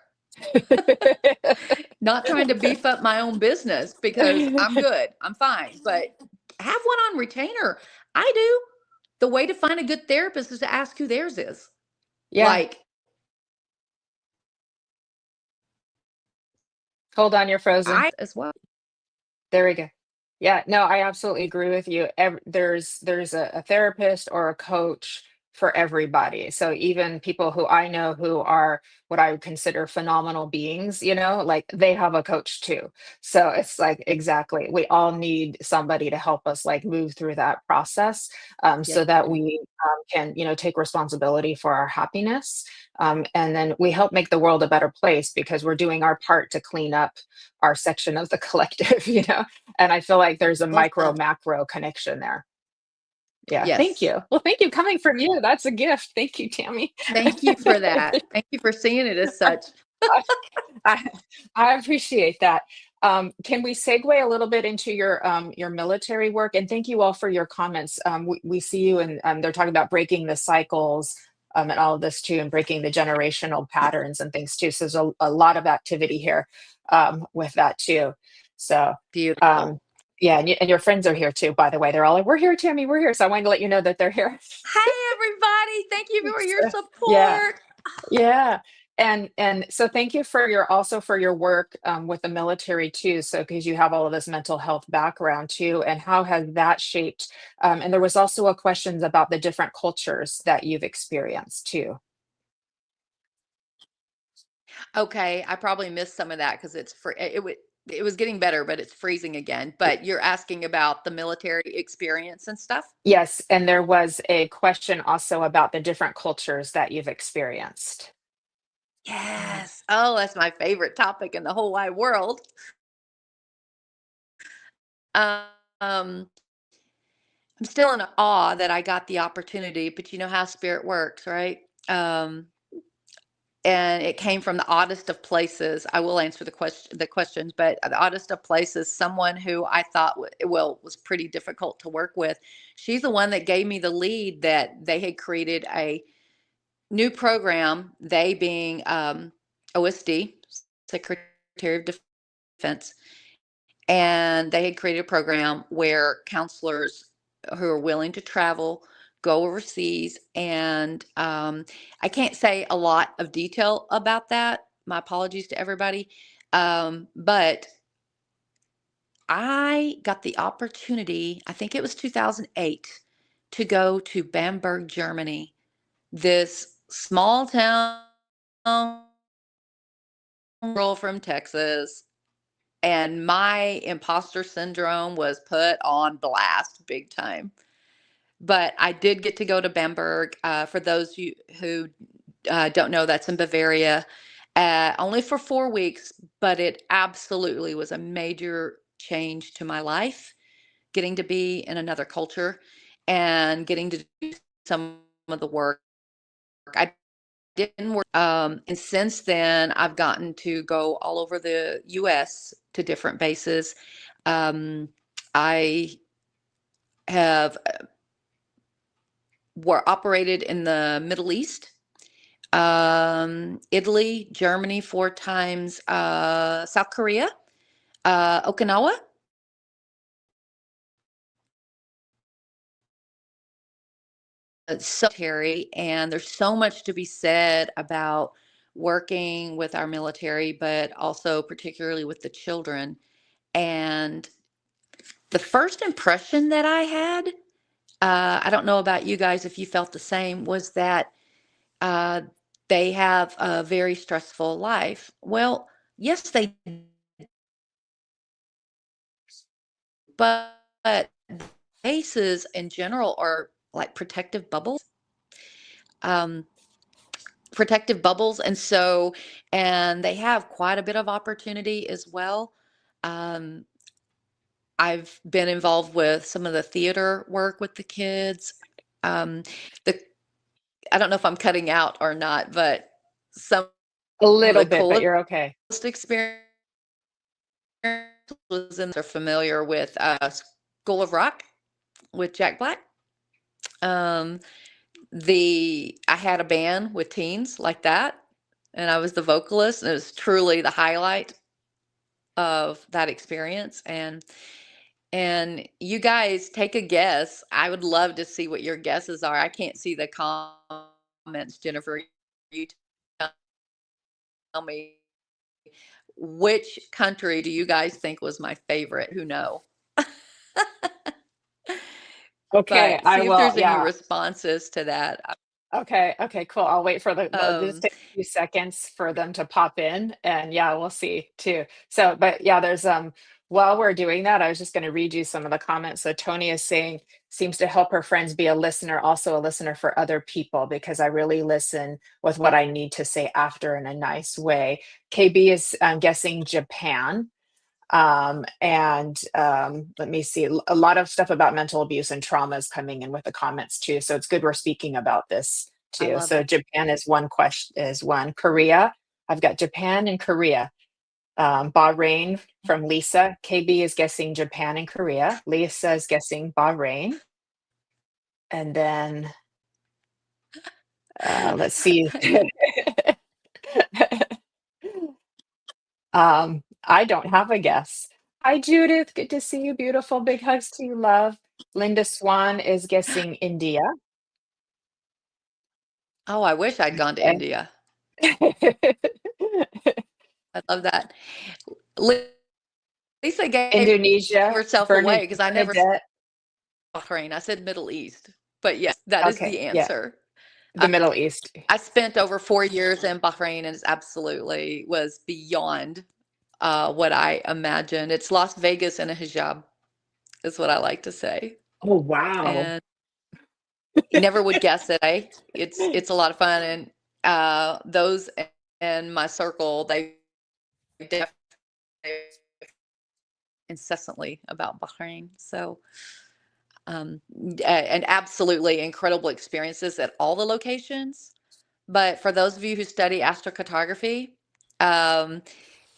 S3: Not trying to beef up my own business because I'm good, I'm fine, but have one on retainer. I do. The way to find a good therapist is to ask who theirs is.
S2: Yeah.
S3: Like,
S2: Hold on, you're frozen.
S3: I as well.
S2: There we go. Yeah, no, I absolutely agree with you. There's a therapist or a coach for everybody. So even people who I know who are what I would consider phenomenal beings, like they have a coach too. So it's like, exactly, we all need somebody to help us like move through that process,
S3: Yeah.
S2: so that we can, take responsibility for our happiness. And then we help make the world a better place because we're doing our part to clean up our section of the collective, and I feel like there's a micro
S3: Awesome.
S2: macro connection there. Yeah, thank
S3: Yes.
S2: you. Well, thank you. Coming from you, that's a gift. Thank you, Tammy.
S3: Thank you for that. Thank you for seeing it as such.
S2: I, I appreciate that. Can we segue a little bit into your military work? And thank you all for your comments. We see you, and they're talking about breaking the cycles, and all of this too, and breaking the generational patterns and things too. So there's a lot of activity here, with that too. So
S3: Beautiful.
S2: um, yeah, and your friends are here too. By the way, they're all like, "We're here, Tammy. We're here." So I wanted to let you know that they're here.
S3: Hey, everybody. Thank you for your
S2: So, yeah.
S3: support.
S2: Yeah. And so thank you for your work, with the military too. So because you have all of this mental health background too, and how has that shaped? And there was also a questions about the different cultures that you've experienced too.
S3: Okay, I probably missed some of that because it was getting better, but it's freezing again. But you're asking about the military experience and stuff?
S2: Yes, and there was a question also about the different cultures that you've experienced.
S3: Yes. Oh, that's my favorite topic in the whole wide world. Um, I'm still in awe that I got the opportunity, but you know how spirit works, right? Um, and it came from the oddest of places. I will answer the questions, but the oddest of places, someone who I thought was pretty difficult to work with. She's the one that gave me the lead that they had created a new program. They being OSD, Secretary of Defense, and they had created a program where counselors who are willing to travel go overseas. And I can't say a lot of detail about that. My apologies to everybody. But I got the opportunity, I think it was 2008, to go to Bamberg, Germany, this small town girl from Texas. And my imposter syndrome was put on blast big time. But I did get to go to Bamberg. For those you who don't know, that's in Bavaria, only for 4 weeks, but it absolutely was a major change to my life, getting to be in another culture and getting to do some of the work. I didn't work. And since then, I've gotten to go all over the US to different bases. I have were operated in the Middle East, Italy, Germany 4 times, South Korea, Okinawa. It's so scary, and there's so much to be said about working with our military, but also particularly with the children. And the first impression that I had, I don't know about you guys if you felt the same, was that uh, they have a very stressful life. Well, yes, they, but bases in general are like um, protective bubbles, and they have quite a bit of opportunity as well. Um, I've been involved with some of the theater work with the kids. Um, the I don't know if I'm cutting out or not, but some
S2: A
S3: of
S2: little
S3: the
S2: bit, but
S3: coolest
S2: you're okay.
S3: experience was in. They're familiar with School of Rock with Jack Black. Um, I had a band with teens like that, and I was the vocalist, and it was truly the highlight of that experience. And you guys take a guess. I would love to see what your guesses are. I can't see the comments, Jennifer. You tell me, which country do you guys think was my favorite? Who know?
S2: Okay,
S3: But
S2: I
S3: see if
S2: will.
S3: there's any
S2: Yeah.
S3: responses to that.
S2: Okay, cool. I'll wait for just
S3: Um,
S2: take a few seconds for them to pop in, and yeah, we'll see too. So, but yeah, there's while we're doing that, I was just going to read you some of the comments. So Tony is saying seems to help her friends be a listener, also a listener for other people because I really listen with what I need to say after in a nice way. KB is guessing Japan. And let me see, a lot of stuff about mental abuse and trauma is coming in with the comments too. So it's good we're speaking about this
S3: I
S2: too.
S3: love
S2: So
S3: that.
S2: Japan is one question, is one. Korea, I've got Japan and Korea. Bahrain from Lisa. KB is guessing Japan and Korea. Lisa is guessing Bahrain. And then let's see. I don't have a guess. Hi, Judith. Good to see you. Beautiful. Big hugs to you, love. Linda Swan is guessing India.
S3: Oh, I wish I'd gone to
S2: Okay.
S3: India. I love that. Li- Lisa gave
S2: Indonesia,
S3: herself away because I never said
S2: Bernadette.
S3: Bahrain. I said Middle East. But yes, that is
S2: Okay,
S3: the
S2: yeah,
S3: answer.
S2: the Middle East.
S3: I spent over 4 years in Bahrain and it's absolutely was beyond what I imagined. It's Las Vegas in a hijab, is what I like to say.
S2: Oh, wow.
S3: And you never would guess it. It's a lot of fun. And those in my circle, they definitely incessantly about Bahrain. So and absolutely incredible experiences at all the locations. But for those of you who study astrocartography, um,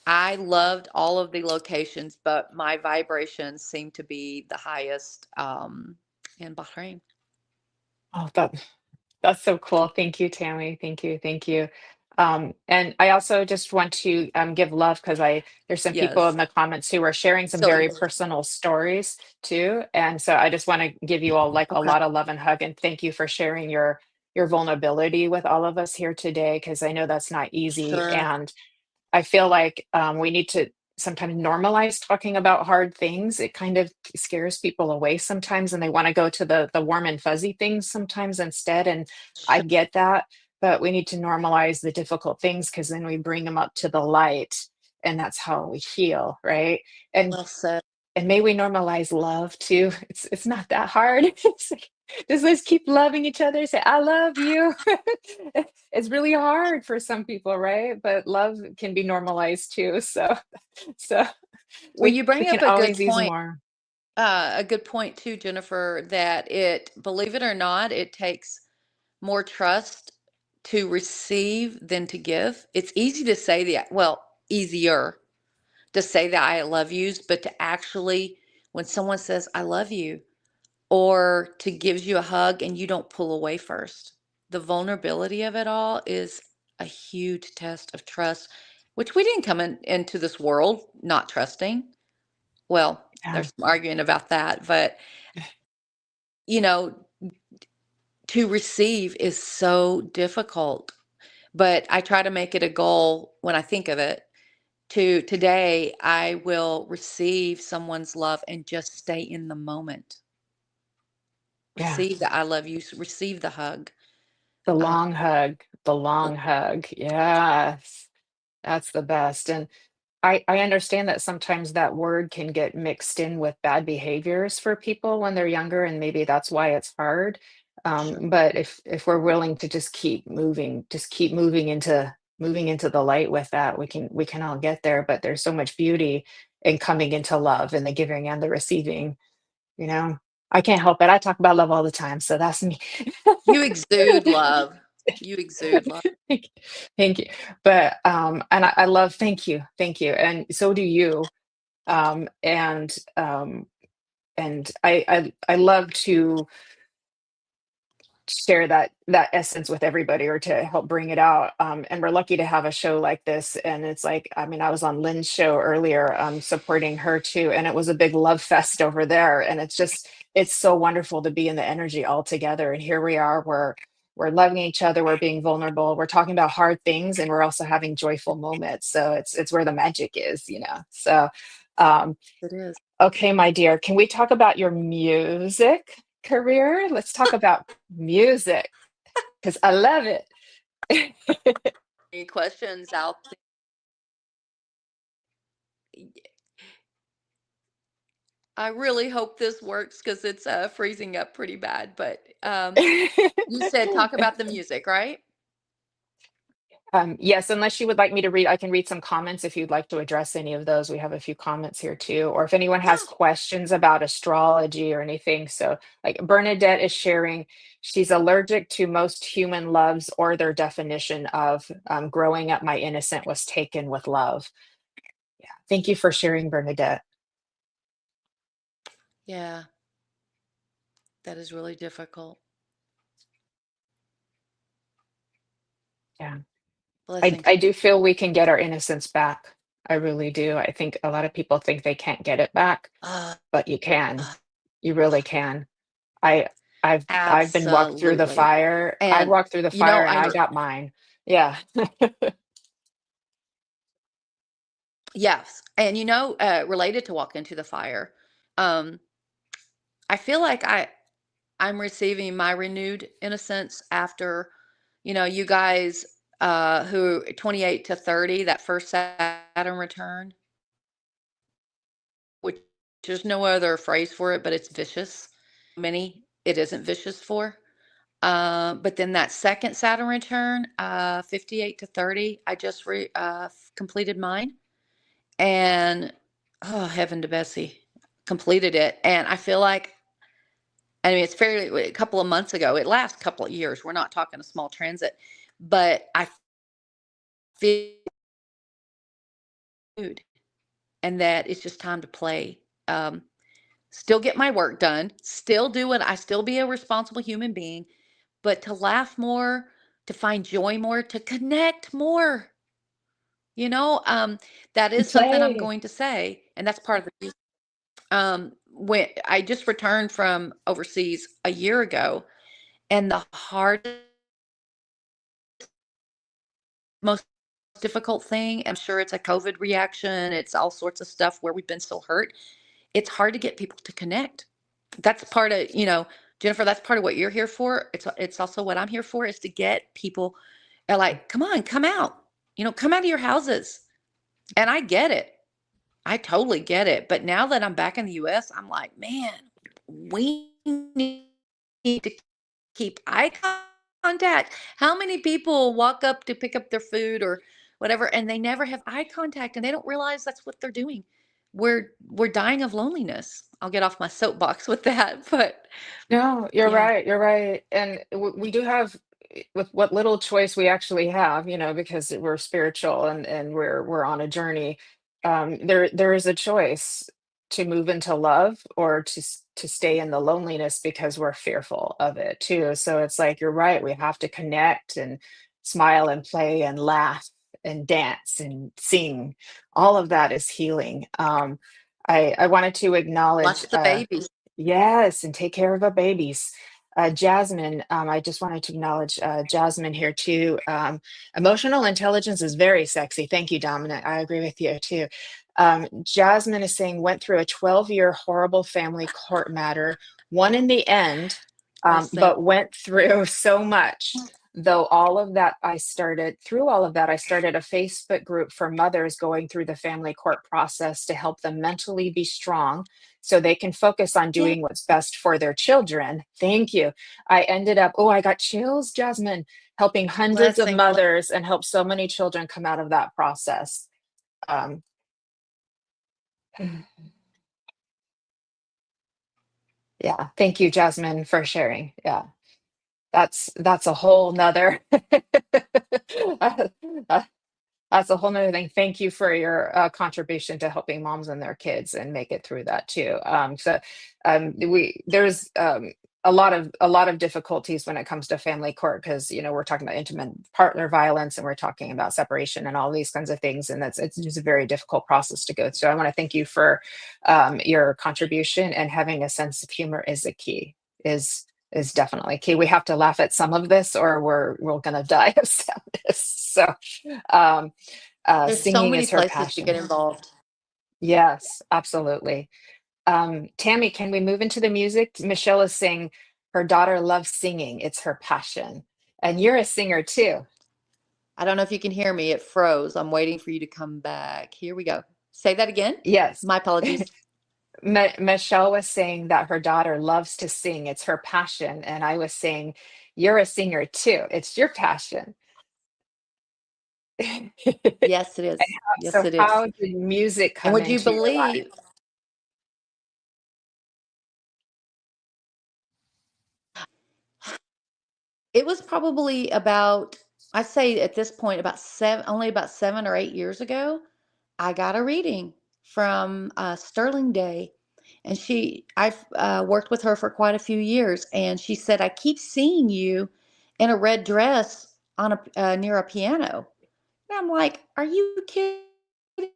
S3: I loved all of the locations, but my vibrations seem to be the highest in Bahrain.
S2: Oh, that's so cool. Thank you, Tammy. Thank you. Thank you. And I also just want to give love because there's some people in
S3: Yes.
S2: the comments who are sharing some
S3: So
S2: very
S3: emotional.
S2: personal stories too. And so I just want to give you all like a
S3: Okay.
S2: lot of love and hug and thank you for sharing your vulnerability with all of us here today because I know that's not easy.
S3: Sure.
S2: And I feel like we need to sometimes normalize talking about hard things. It kind of scares people away sometimes, and they want to go to the warm and fuzzy things sometimes instead. And I
S3: Sure.
S2: get that, but we need to normalize the difficult things because then we bring them up to the light, and that's how we heal, right? And
S3: Well said.
S2: and may we normalize love too. It's not that hard. It's like, just let's keep loving each other. Say, I love you. It's really hard for some people, right? But love can be normalized too. So
S3: Well,
S2: we
S3: you
S2: we
S3: bring
S2: can
S3: up
S2: always use more.
S3: a good point too, Jennifer, that believe it or not, it takes more trust to receive than to give. It's easy to say easier to say the I love yous, but to actually, when someone says, I love you, or to gives you a hug and you don't pull away first, the vulnerability of it all is a huge test of trust, which we didn't come into this world not trusting. Well,
S2: Yeah,
S3: there's some arguing about that, but you know, to receive is so difficult. But I try to make it a goal when I think of it to today, I will receive someone's love and just stay in the moment.
S2: yeah.
S3: Receive the I love you, receive the hug.
S2: The
S3: Uh,
S2: long hug, the long hug. Yes, that's the best. And I understand that sometimes that word can get mixed in with bad behaviors for people when they're younger, and maybe that's why it's hard.
S3: sure.
S2: But if we're willing to just keep moving into the light with that, we can all get there. But there's so much beauty in coming into love and the giving and the receiving, you know. I can't help it. I talk about love all the time, so that's me.
S3: You exude love. You exude love.
S2: Thank you. Thank you. But and I love thank you. And so do you. Um, and um, and I love to share that essence with everybody or to help bring it out. And we're lucky to have a show like this. And it's like, I mean, I was on Lynn's show earlier, supporting her too, and it was a big love fest over there. And it's so wonderful to be in the energy all together. And here we are, we're loving each other, we're being vulnerable, we're talking about hard things, and we're also having joyful moments. So it's where the magic is, you know. So um,
S3: It is.
S2: okay, my dear, can we talk about your music career? Let's talk about music. because I love it.
S3: Any questions out there? I really hope this works because it's freezing up pretty bad. But you said talk about the music, right?
S2: Yes, unless you would like me to read, I can read some comments if you'd like to address any of those. We have a few comments here too, or if anyone has
S3: Yeah.
S2: questions about astrology or anything. So, like Bernadette is sharing, she's allergic to most human loves or their definition of growing up. My innocent was taken with love. Yeah, thank you for sharing, Bernadette.
S3: Yeah, that is really difficult.
S2: Yeah, I
S3: Blessings.
S2: do feel we can get our innocence back. I really do. I think a lot of people think they can't get it back,
S3: Uh,
S2: but you can.
S3: uh,
S2: You really can. I I've been walked through the
S3: absolutely.
S2: fire. I
S3: And,
S2: walked through the
S3: you know,
S2: fire and I got mine. Yeah.
S3: yes. And, related to walk into the fire, um, I feel like I'm receiving my renewed innocence after, you guys who 28 to 30, that first Saturn return, which there's no other phrase for it, but it's vicious. Many it isn't vicious for. But then that second Saturn return, 58 to 30, I just completed mine. And oh, heaven to Bessie, completed it. And I feel like, I mean, it's fairly a couple of months ago. It lasts a couple of years. We're not talking a small transit, but I feel good, and that it's just time to play. Um, Still get my work done, still do it. I still be a responsible human being, but to laugh more, to find joy more, to connect more. You know, that is something I'm
S2: Play.
S3: going to say, and that's part of the when I just returned from overseas a year ago, and the hardest, most difficult thing, I'm sure it's a COVID reaction, it's all sorts of stuff where we've been so hurt. It's hard to get people to connect. That's part of, Jennifer, that's part of what you're here for. It's also what I'm here for, is to get people like, come on, come out. Come out of your houses. And I get it. I totally get it. But now that I'm back in the US, I'm like, man, we need to keep eye contact. How many people walk up to pick up their food or whatever, and they never have eye contact, and they don't realize that's what they're doing? We're dying of loneliness. I'll get off my soapbox with that, but
S2: No, you're
S3: yeah.
S2: right. You're right. And we do have, with what little choice we actually have, because we're spiritual and we're on a journey. There is a choice to move into love or to stay in the loneliness because we're fearful of it too. So it's like you're right. We have to connect and smile and play and laugh and dance and sing. All of that is healing. I wanted to acknowledge.
S3: Watch the baby.
S2: Yes, and take care of the babies. Jasmine, I just wanted to acknowledge Jasmine here too. Emotional intelligence is very sexy. Thank you, Dominic. I agree with you too. Jasmine is saying went through a 12-year horrible family court matter, won in the end,
S3: Listen,
S2: but went through so much. Though all of that, through all of that, I started a Facebook group for mothers going through the family court process to help them mentally be strong so they can focus on
S3: yeah,
S2: doing what's best for their children. Thank you. I ended up, oh, I got chills, Jasmine, helping hundreds of
S3: blessing.
S2: mothers and helped so many children come out of that process. Um, yeah, thank you, Jasmine, for sharing. Yeah, that's a whole nother that's a whole nother thing. Thank you for your contribution to helping moms and their kids and make it through that too. There's a lot of difficulties when it comes to family court because we're talking about intimate partner violence and we're talking about separation and all these kinds of things, and it's just a very difficult process to go through. So I want to thank you for your contribution, and having a sense of humor is a key. Is definitely key. We have to laugh at some of this, or we're gonna die of sadness. So um,
S3: There's so
S2: singing
S3: many
S2: is her
S3: places to get
S2: passion.
S3: involved.
S2: Yes, absolutely. Tammy, can we move into the music? Michelle is saying her daughter loves singing. It's her passion. And you're a singer too.
S3: I don't know if you can hear me. It froze. I'm waiting for you to come back. Here we go. Say that again.
S2: Yes.
S3: My apologies.
S2: Michelle was saying that her daughter loves to sing. It's her passion. And I was saying, you're a singer too. It's your passion.
S3: Yes, it is. Yes,
S2: So
S3: it is.
S2: how did music
S3: And
S2: come
S3: would you
S2: into your
S3: believe
S2: life?
S3: it was probably about, I say at this point, only about 7 or 8 years ago, I got a reading from Sterling Day. And I've worked with her for quite a few years. And she said, I keep seeing you in a red dress on near a piano. And I'm like, are you kidding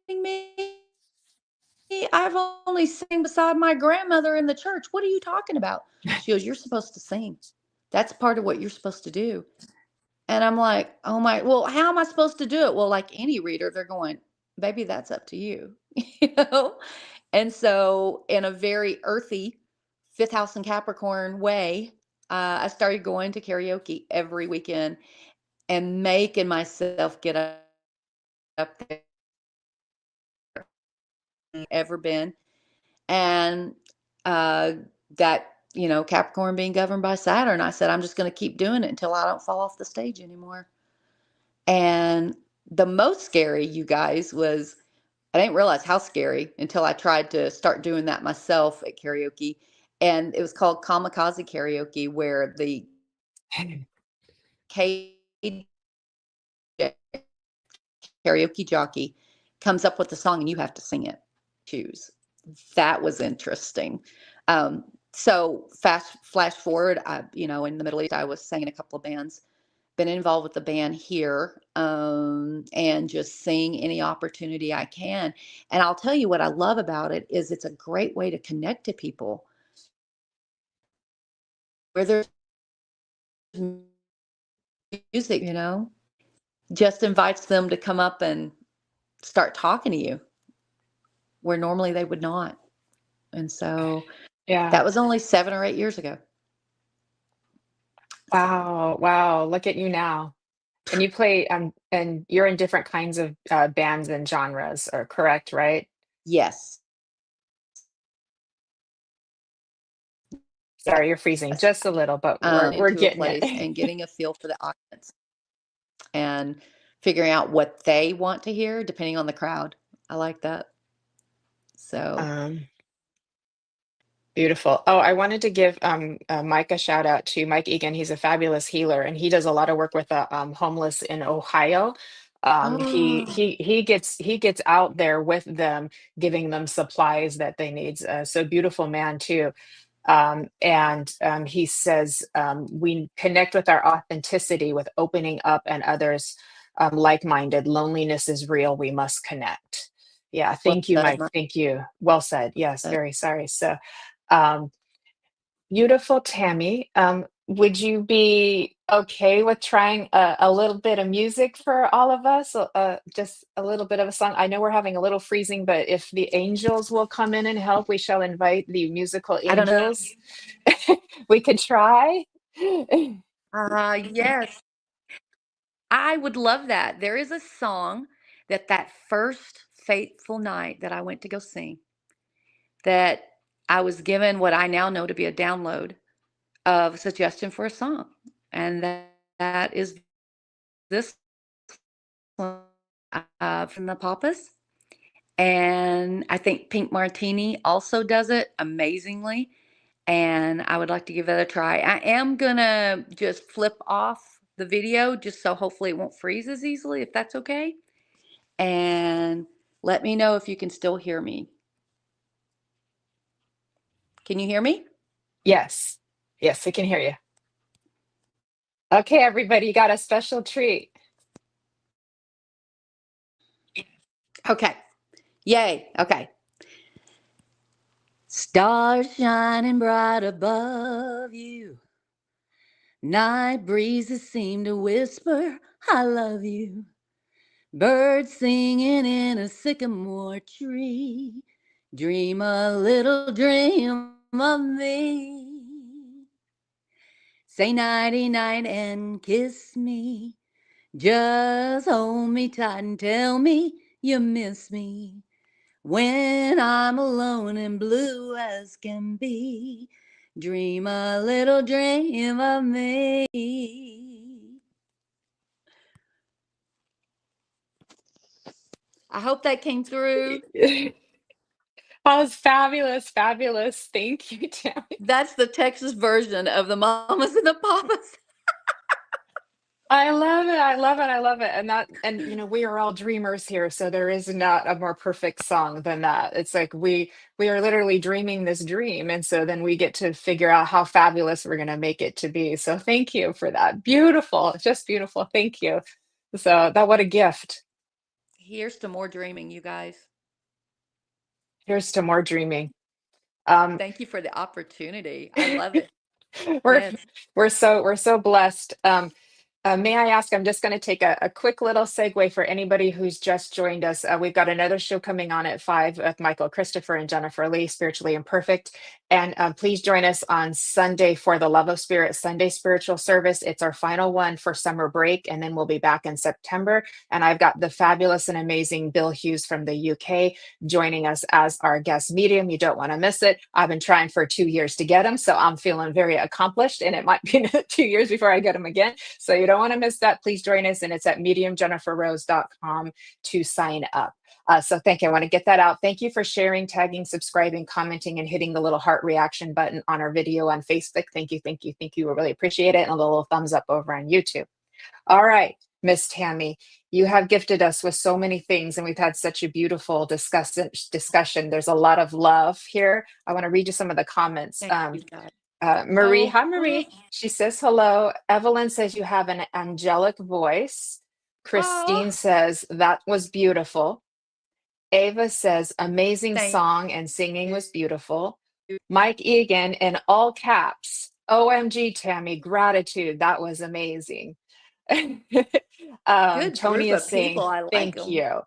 S3: me? I've only sang beside my grandmother in the church. What are you talking about? She goes, you're supposed to sing. That's part of what you're supposed to do. And I'm like, oh my, well, how am I supposed to do it? Well, like any reader, they're going, baby, that's up to you. you know? And so, in a very earthy fifth house and Capricorn way, I started going to karaoke every weekend and making myself get up there ever been. And that, Capricorn being governed by Saturn, I said, I'm just going to keep doing it until I don't fall off the stage anymore. And the most scary, you guys, was I didn't realize how scary until I tried to start doing that myself at karaoke. And it was called kamikaze karaoke, where the cage karaoke jockey comes up with the song and you have to sing it. Choose. That was interesting. So flash forward, in the Middle East, I was singing a couple of bands, been involved with the band here, and just sing any opportunity I can. And I'll tell you what I love about it is it's a great way to connect to people where there's music, just invites them to come up and start talking to you where normally they would not. And so
S2: Yeah.
S3: that was only 7 or 8 years ago.
S2: Wow. Wow. Look at you now. And you play, and you're in different kinds of bands and genres, are correct, right?
S3: Yes.
S2: Sorry, you're freezing
S3: Yes.
S2: just a little, but we're
S3: Into a
S2: getting
S3: place
S2: it.
S3: and getting a feel for the audience and figuring out what they want to hear depending on the crowd. I like that. So,
S2: Um, Beautiful. Oh, I wanted to give Mike a shout out to Mike Egan. He's a fabulous healer, and he does a lot of work with the homeless in Ohio.
S3: oh,
S2: He gets out there with them, giving them supplies that they need. So beautiful man too. And he says we connect with our authenticity with opening up and others like-minded. Loneliness is real. We must connect. Yeah,
S3: well
S2: thank you,
S3: said,
S2: Mike.
S3: Mike.
S2: Thank you. Well said. Yes,
S3: Said.
S2: very sorry. So, um, beautiful Tammy. Would you be okay with trying a little bit of music for all of us? Just a little bit of a song. I know we're having a little freezing, but if the angels will come in and help, we shall invite the musical
S3: I don't know.
S2: angels. We could try.
S3: Yes, I would love that. There is a song that first fateful night that I went to go sing that I was given what I now know to be a download of a suggestion for a song. And that is this one from the Papas. And I think Pink Martini also does it amazingly. And I would like to give it a try. I am going to just flip off the video just so hopefully it won't freeze as easily, if that's okay. And let me know if you can still hear me. Can you hear me?
S2: Yes. Yes, we can hear you. Okay, everybody, you got a special treat.
S3: Okay. Yay. Okay. Stars shining bright above you. Night breezes seem to whisper, I love you. Birds singing in a sycamore tree. Dream a little dream of me. Say nighty night and kiss me. Just hold me tight and tell me you miss me. When I'm alone and blue as can be, dream a little dream of me. I hope that came through.
S2: That was fabulous, fabulous. Thank you, Tammy.
S3: That's the Texas version of the Mamas and the Papas.
S2: I love it. I love it. I love it. And we are all dreamers here, so there is not a more perfect song than that. It's like we are literally dreaming this dream, and so then we get to figure out how fabulous we're going to make it to be. So thank you for that. Beautiful, just beautiful. Thank you. So that what a gift.
S3: Here's to more dreaming, you guys.
S2: Here's to more dreaming. Um,
S3: Thank you for the opportunity. I love it.
S2: we're
S3: Yes.
S2: we're so blessed. May I ask? I'm just going to take a quick little segue for anybody who's just joined us. We've got another show coming on at 5 with Michael Christopher and Jennifer Lee, Spiritually Imperfect. And please join us on Sunday for the Love of Spirit Sunday spiritual service. It's our final one for summer break, and then we'll be back in September. And I've got the fabulous and amazing Bill Hughes from the UK joining us as our guest medium. You don't want to miss it. I've been trying for 2 years to get him, so I'm feeling very accomplished, and it might be another 2 years before I get him again. So you don't want to miss that. Please join us, and it's at mediumjenniferrose.com to sign up. So thank you. I want to get that out. Thank you for sharing, tagging, subscribing, commenting, and hitting the little heart reaction button on our video on Facebook. Thank you, thank you, thank you. We really appreciate it. And a little thumbs up over on YouTube. All right, Miss Tammy, you have gifted us with so many things, and we've had such a beautiful discussion. There's a lot of love here. I want to read you some of the comments.
S3: Thank you, guys.
S2: Marie,
S3: Oh,
S2: hi Marie. She says hello. Evelyn says you have an angelic voice. Christine
S3: oh,
S2: says that was beautiful. Ava says amazing
S3: thank
S2: song and singing was
S3: you.
S2: beautiful. Mike Egan in all caps. OMG, Tammy, gratitude. That was amazing.
S3: Good
S2: Tony
S3: group
S2: is
S3: of people.
S2: saying
S3: I like
S2: thank
S3: them.
S2: you.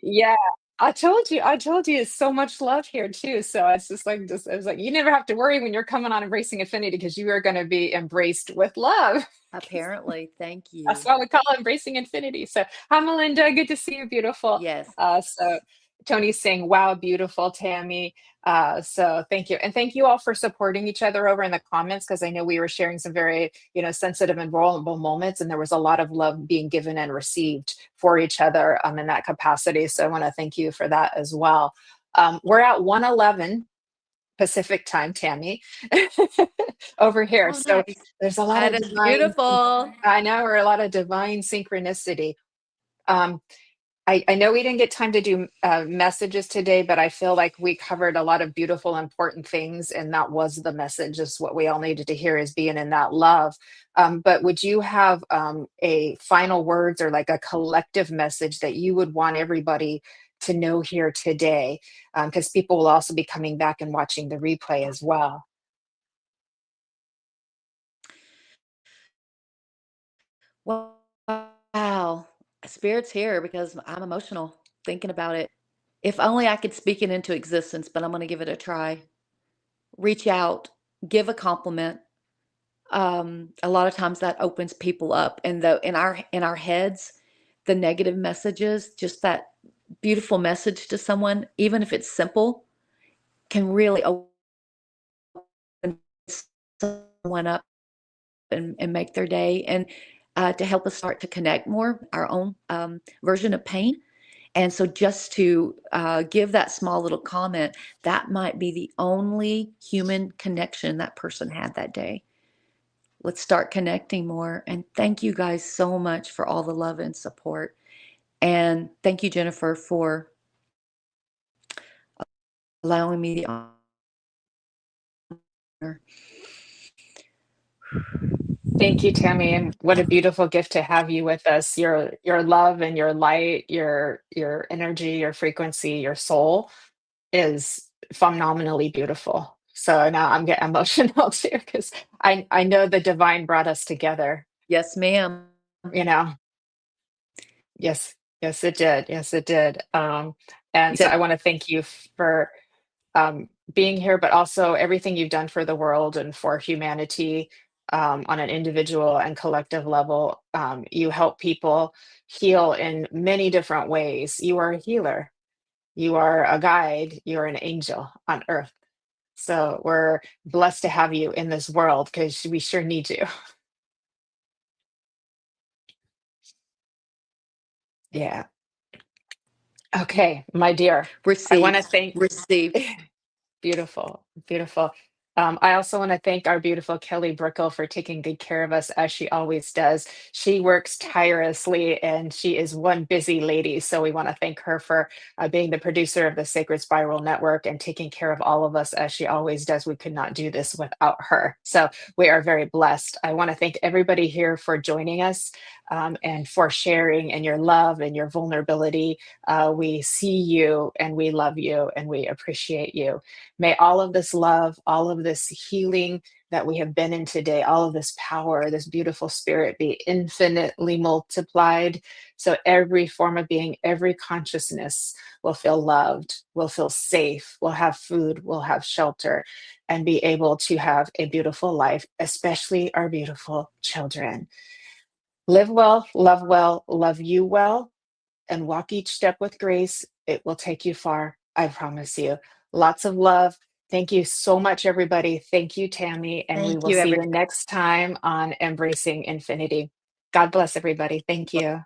S2: Yeah, I told you it's so much love here too. So it's just like I was like, you never have to worry when you're coming on Embracing Affinity because you are going to be embraced with love.
S3: Apparently. Thank
S2: That's
S3: you.
S2: why we call it Embracing Infinity. So hi Melinda, good to see you, beautiful.
S3: Yes.
S2: So Tony's saying, wow, beautiful, Tammy. So thank you. And thank you all for supporting each other over in the comments, because I know we were sharing some very, sensitive and vulnerable moments, and there was a lot of love being given and received for each other in that capacity. So I want to thank you for that as well. We're at 1:11 Pacific time, Tammy, over here.
S3: Oh,
S2: So
S3: nice.
S2: there's a lot
S3: That
S2: of
S3: is
S2: divine,
S3: beautiful.
S2: I know, or a lot of divine synchronicity. Um, I know we didn't get time to do messages today, but I feel like we covered a lot of beautiful, important things, and that was the message. Is what we all needed to hear, is being in that love. But would you have a final words or like a collective message that you would want everybody to know here today? Because people will also be coming back and watching the replay as well.
S3: Wow. Spirit's here because I'm emotional thinking about it. If only I could speak it into existence, but I'm going to give it a try. Reach out, give a compliment. A lot of times that opens people up, and in our heads, the negative messages, just that beautiful message to someone, even if it's simple, can really open someone up and make their day, and to help us start to connect more our own version of pain. And so just to give that small little comment, that might be the only human connection that person had that day. Let's start connecting more. And thank you guys so much for all the love and support. And thank you, Jennifer, for allowing me the honor.
S2: Thank you, Tammy, and what a beautiful gift to have you with us. Your love and your light, your energy, your frequency, your soul is phenomenally beautiful. So now I'm getting emotional too, because I know the divine brought us together.
S3: Yes, ma'am.
S2: You know, yes, yes, it did. Yes, it did. And so I
S3: Except
S2: want to thank you for being here, but also everything you've done for the world and for humanity. on an individual and collective level. You help people heal in many different ways. You are a healer, you are a guide, you're an angel on earth. So we're blessed to have you in this world because we sure need you. Yeah. Okay, my dear, I want to
S3: Received,
S2: thank.
S3: received.
S2: Beautiful, beautiful. I also want to thank our beautiful Kelly Brickle for taking good care of us as she always does. She works tirelessly and she is one busy lady. So we want to thank her for being the producer of the Sacred Spiral Network and taking care of all of us as she always does. We could not do this without her. So we are very blessed. I want to thank everybody here for joining us and for sharing and your love and your vulnerability. We see you and we love you and we appreciate you. May all of this love, all of this healing that we have been in today, all of this power, this beautiful spirit be infinitely multiplied. So every form of being, every consciousness will feel loved, will feel safe, will have food, will have shelter, and be able to have a beautiful life, especially our beautiful children. Live well, love you well, and walk each step with grace. It will take you far. I promise you. Lots of love. Thank you so much, everybody. Thank you, Tammy. And we
S3: Thank
S2: will
S3: you,
S2: see you
S3: everybody.
S2: next time on Embracing Infinity. God bless everybody. Thank you.